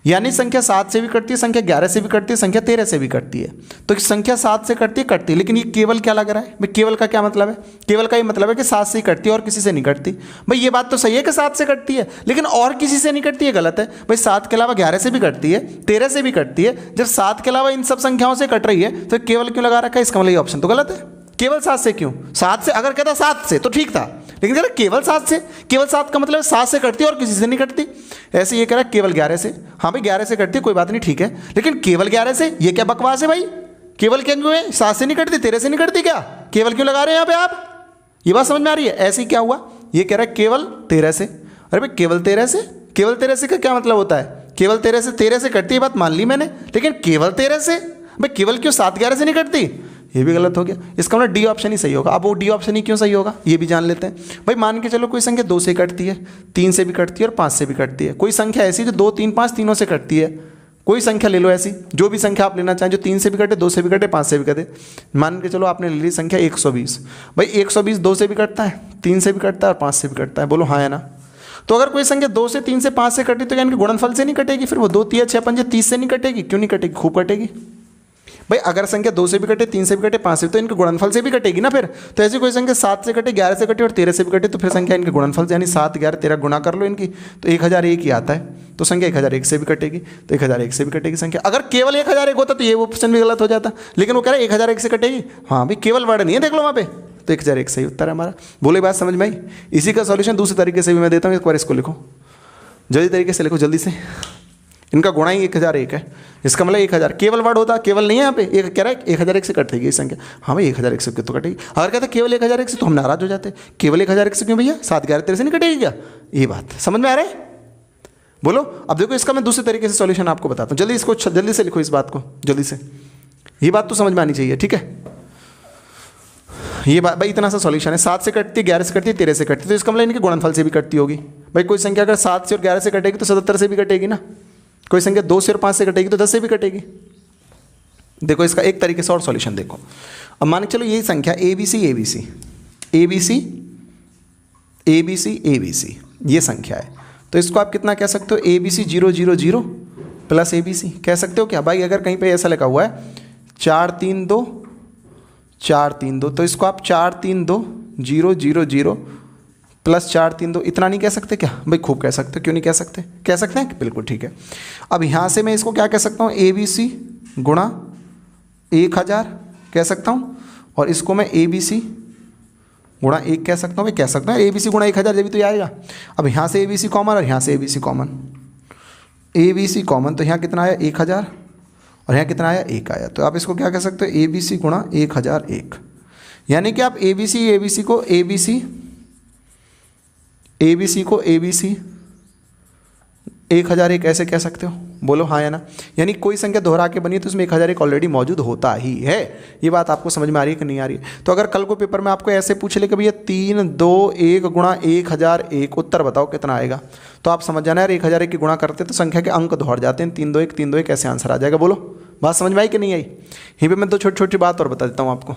यानी संख्या 7 से भी कटती है, संख्या 11 से भी कटती है, संख्या 13 से भी कटती है। तो संख्या 7 से कटती है, लेकिन ये केवल क्या लग रहा है भाई। केवल का क्या मतलब है, केवल का ये मतलब है कि 7 से ही कटती है और किसी से नहीं कटती। भाई ये बात तो सही है कि 7 से कटती है, लेकिन और किसी से नहीं कटती है, गलत है। भाई 7 के अलावा 11 से भी कटती है, 13 से भी कटती है। जब 7 के अलावा इन सब संख्याओं से कट रही है तो केवल क्यों लगा रखा है, इसका मतलब ये ऑप्शन तो गलत है। केवल 7 से क्यों, 7 से अगर कहता 7 से तो ठीक था, लेकिन कह रहा केवल 7 से। केवल 7 का मतलब 7 से कटती है और किसी से नहीं कटती। ऐसे ये कह रहा है केवल 11 से। हाँ भाई 11 से कटती है, कोई बात नहीं, ठीक है, लेकिन केवल 11 से, ये क्या बकवास है भाई। केवल क्यों है, 7 से नहीं कटती, 13 से नहीं कटती, क्या केवल क्यों लगा रहे हैं यहाँ पे आप। ये बात समझ में आ रही है। ऐसे ही क्या हुआ, ये कह रहा है केवल 13 से। अरे भाई केवल 13 से, केवल 13 से का क्या मतलब होता है। केवल 13 से कटती है, बात मान ली मैंने, लेकिन केवल 13 से, भाई केवल क्यों 7 11 से नहीं कटती, ये भी गलत हो गया। इसका मतलब डी ऑप्शन ही सही होगा। अब वो डी ऑप्शन ही क्यों सही होगा ये भी जान लेते हैं। भाई मान के चलो कोई संख्या 2 से कटती है, 3 से भी कटती है और 5 से भी कटती है। कोई संख्या ऐसी जो 2 3 5 तीनों से कटती है। कोई संख्या ले लो ऐसी, जो भी संख्या आप लेना चाहें, जो 3 से भी कटे, 2 से भी कटे, 5 से भी कटे। मान के चलो आपने ले ली संख्या 120। भाई 120 2 से भी कटता है, 3 से भी कटता है और 5 से भी कटता है, बोलो हाँ है ना। तो अगर कोई संख्या 2 से 3 से 5 से कटी तो क्या इनके गुणनफल से नहीं कटेगी, फिर वो 2 3 6 5 30 से नहीं कटेगी, क्यों नहीं कटेगी, खूब कटेगी। भाई अगर संख्या 2 से भी कटे, 3 से भी कटे, 5 से भी, तो इनके गुणनफल से भी कटेगी ना फिर। तो ऐसी कोई संख्या 7 से कटे, 11 से कटे और 13 से भी कटे, तो फिर संख्या इनके गुणनफल से, यानी 7 11 13 गुणा कर लो इनकी, तो 1001 ही आता है। तो संख्या 1001 से भी कटेगी, तो 1001 से भी कटेगी संख्या। अगर केवल 1001 होता तो ये ऑप्शन भी गलत हो जाता, लेकिन वो कह रहा है 1001 से कटेगी। हाँ भाई केवल वर्ड नहीं है, देख लो वहाँ पे, तो 1001 सही उत्तर है हमारा। बोले बात समझ में आई। इसी का सॉल्यूशन दूसरे तरीके से भी मैं देता हूँ, एक बार इसको लिखो, जल्दी तरीके से लिखो, जल्दी से। इनका गुणा ही 1001 है, इसका मतलब 1000 केवल वर्ड होता, केवल नहीं है यहाँ पे, एक कह रहा है 1001 से कटेगी ये संख्या। हाँ भाई 1001 से तो कटेगी। अगर कहता केवल 1001 से तो हम नाराज हो जाते, केवल 1001 से क्यों भैया, 7 11 13 से नहीं कटेगी क्या? ये बात समझ में आ रहा है? बोलो। अब देखो इसका मैं दूसरे तरीके से सॉल्यूशन आपको बताता हूँ, जल्दी इसको जल्दी से लिखो इस बात को, जल्दी से, ये बात तो समझ में आनी चाहिए, ठीक है। ये बात भाई इतना सा सॉल्यूशन है, 7 से कटती है, 11 से कटती है, 13 से कटती है, तो इसका मतलब इनके गुणनफल से भी कटती होगी। भाई कोई संख्या अगर 7 से और 11 से कटेगी तो 77 से भी कटेगी ना, कोई संख्या 2 से और 5 से कटेगी तो 10 से भी कटेगी। देखो इसका एक तरीके से और सॉल्यूशन देखो। अब मान के चलो यही संख्या ABC ये संख्या है, तो इसको आप कितना कह सकते हो, ABC 0 0 0 प्लस ABC कह सकते हो क्या? भाई अगर कहीं पे ऐसा लिखा हुआ है 4 3 2 4 3 2, तो इसको आप 4 3 2 0 0 0 प्लस 4 3 2 इतना नहीं कह सकते क्या? भाई खूब कह सकते हो, क्यों नहीं कह सकते? कह सकते हैं, बिल्कुल ठीक है। अब यहाँ से मैं इसको क्या कह सकता हूँ, ABC गुणा 1000 कह सकता हूँ, और इसको मैं ABC गुणा 1 कह सकता हूँ। भाई कह सकता हूँ ABC गुणा 1000 जब भी तो आएगा। अब यहाँ से ABC कॉमन और यहाँ से ABC कॉमन, ABC कॉमन, तो यहाँ कितना आया 1000 और यहाँ कितना आया 1 आया, तो आप इसको क्या कह सकते हो, ABC गुणा 1001। यानी कि आप ABC को ABC 1001 ऐसे कह सकते हो, बोलो हाँ या ना। यानी कोई संख्या दोहरा के बनी है तो उसमें 1001 ऑलरेडी मौजूद होता ही है। ये बात आपको समझ में आ रही है कि नहीं आ रही है? तो अगर कल को पेपर में आपको ऐसे पूछ ले कि भैया 3 2 1 गुणा 1001 उत्तर बताओ कितना आएगा, तो आप समझ जाना यार 1001 की गुणा करते तो संख्या के अंक दोहर जाते हैं, 3 2 1 3 2 1 ऐसे आंसर आ जाएगा। बोलो बात समझ में आई कि नहीं आई? यहीं पर मैं दो छोटी छोटी बात और बता देता हूँ आपको,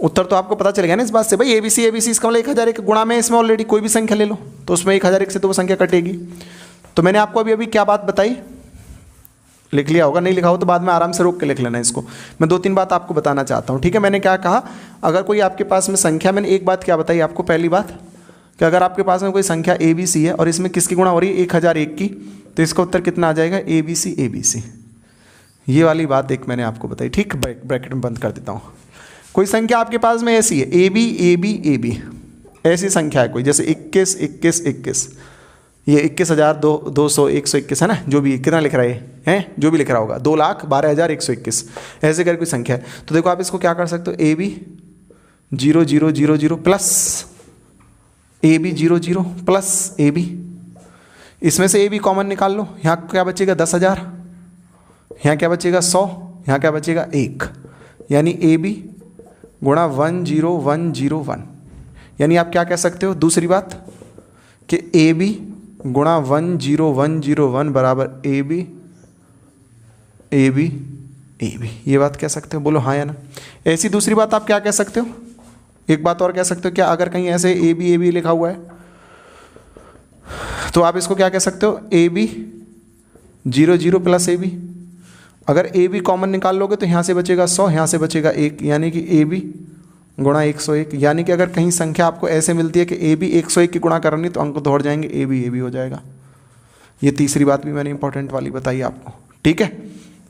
उत्तर तो आपको पता चलेगा ना इस बात से। भाई ABC इसका मतलब 1001 गुणा में इसमें ऑलरेडी कोई भी संख्या ले लो तो उसमें 1001 से तो वो संख्या कटेगी। तो मैंने आपको अभी क्या बात बताई, लिख लिया होगा, नहीं लिखा हो तो बाद में आराम से रोक के लिख लेना इसको। मैं 2 3 बात आपको बताना चाहता हूँ, ठीक है। मैंने क्या कहा, अगर कोई आपके पास में संख्या, मैंने एक बात क्या बताई आपको, पहली बात कि अगर आपके पास में कोई संख्या ABC है और इसमें किसकी गुणा हो रही है 1001 की, तो इसका उत्तर कितना आ जाएगा, ABC। ये वाली बात एक मैंने आपको बताई, ठीक। ब्रैकेट में बंद कर देता हूँ। कोई संख्या आपके पास में ऐसी है AB ऐसी संख्या है कोई, जैसे 21 ये 21,200 121 है ना, जो भी कितना लिख रहा है जो भी लिख रहा होगा 2,12,121 ऐसे करके कोई संख्या है। तो देखो आप इसको क्या कर सकते हो, AB 0 0 0 0 plus AB 0 0 plus AB, इसमें से AB कॉमन निकाल लो, यहाँ क्या बचेगा 10,000, यहाँ क्या बचेगा 100, यहाँ क्या बचेगा 1, यानी AB गुणा 10101। यानी आप क्या कह सकते हो, दूसरी बात कि AB गुणा 10101 बराबर AB। ये बात कह सकते हो, बोलो हाँ या ना। ऐसी दूसरी बात आप क्या कह सकते हो, एक बात और कह सकते हो क्या, अगर कहीं ऐसे AB लिखा हुआ है तो आप इसको क्या कह सकते हो, AB 0 0 प्लस AB। अगर AB कॉमन निकाल लोगे तो यहाँ से बचेगा 100, यहाँ से बचेगा 1, यानी कि AB गुणा 101। यानी कि अगर कहीं संख्या आपको ऐसे मिलती है कि AB 101 की गुणा करनी तो अंक दोहर जाएंगे, AB हो जाएगा। ये तीसरी बात भी मैंने इंपॉर्टेंट वाली बताई आपको, ठीक है।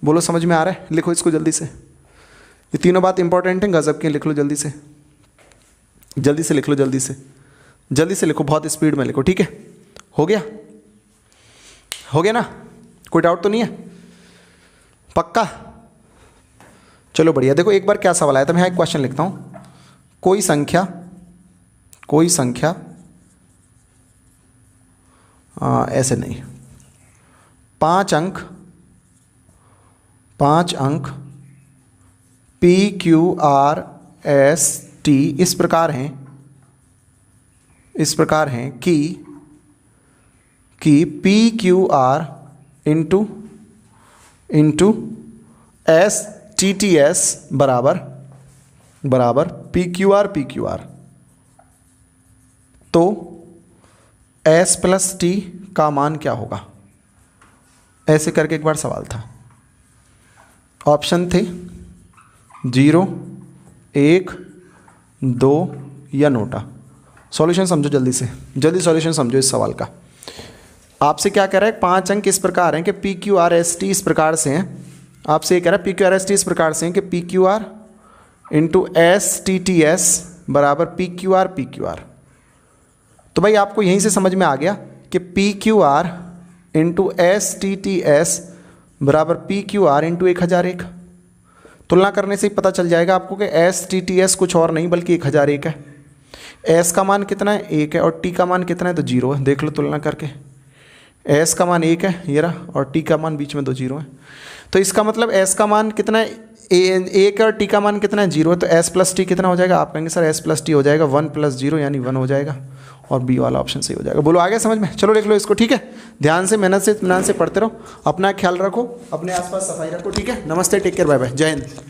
बोलो समझ में आ रहा है? लिखो इसको जल्दी से, ये तीनों बात इंपॉर्टेंट है, गजब के, लिख लो जल्दी से, जल्दी से लिख लो, जल्दी से लिखो, बहुत स्पीड में लिखो, ठीक है। हो गया ना, कोई डाउट तो नहीं है? पक्का? चलो बढ़िया। देखो एक बार क्या सवाल आया था, मैं यहाँ एक क्वेश्चन लिखता हूँ। कोई संख्या ऐसे नहीं, 5 अंक PQRST इस प्रकार हैं कि PQR इंटू STTS बराबर PQR। तो S प्लस T का मान क्या होगा, ऐसे करके एक बार सवाल था। ऑप्शन थे 0 1 2 या नोटा। सॉल्यूशन समझो जल्दी सॉल्यूशन समझो इस सवाल का। आपसे क्या कह रहा है, 5 अंक इस प्रकार हैं कि PQRST इस प्रकार से हैं। आपसे ये कह रहा है PQRST इस प्रकार से हैं कि PQR इंटू STTS बराबर PQR। तो भाई आपको यहीं से समझ में आ गया कि PQR into S T T S बराबर पी क्यू आर इंटू 1001। तुलना करने से ही पता चल जाएगा आपको कि एस टी टी एस कुछ और नहीं बल्कि 1001 है। एस का मान कितना है 1 है और टी का मान कितना है तो 0 है। देख लो तुलना करके, एस का मान 1 है ये रहा और टी का मान बीच में 2 0 है। तो इसका मतलब एस का मान कितना है 1 और टी का मान कितना है 0 है। तो एस प्लस टी कितना हो जाएगा, आप कहेंगे सर एस प्लस टी हो जाएगा 1 + 0 यानी 1 हो जाएगा और बी वाला ऑप्शन सही हो जाएगा। बोलो आ गया समझ में? चलो देख लो इसको, ठीक है। ध्यान से मेहनत से इत्मीनान से पढ़ते रहो, अपना ख्याल रखो, अपने आसपास सफाई रखो, ठीक है। नमस्ते, टेक केयर, बाय बाय, जय हिंद।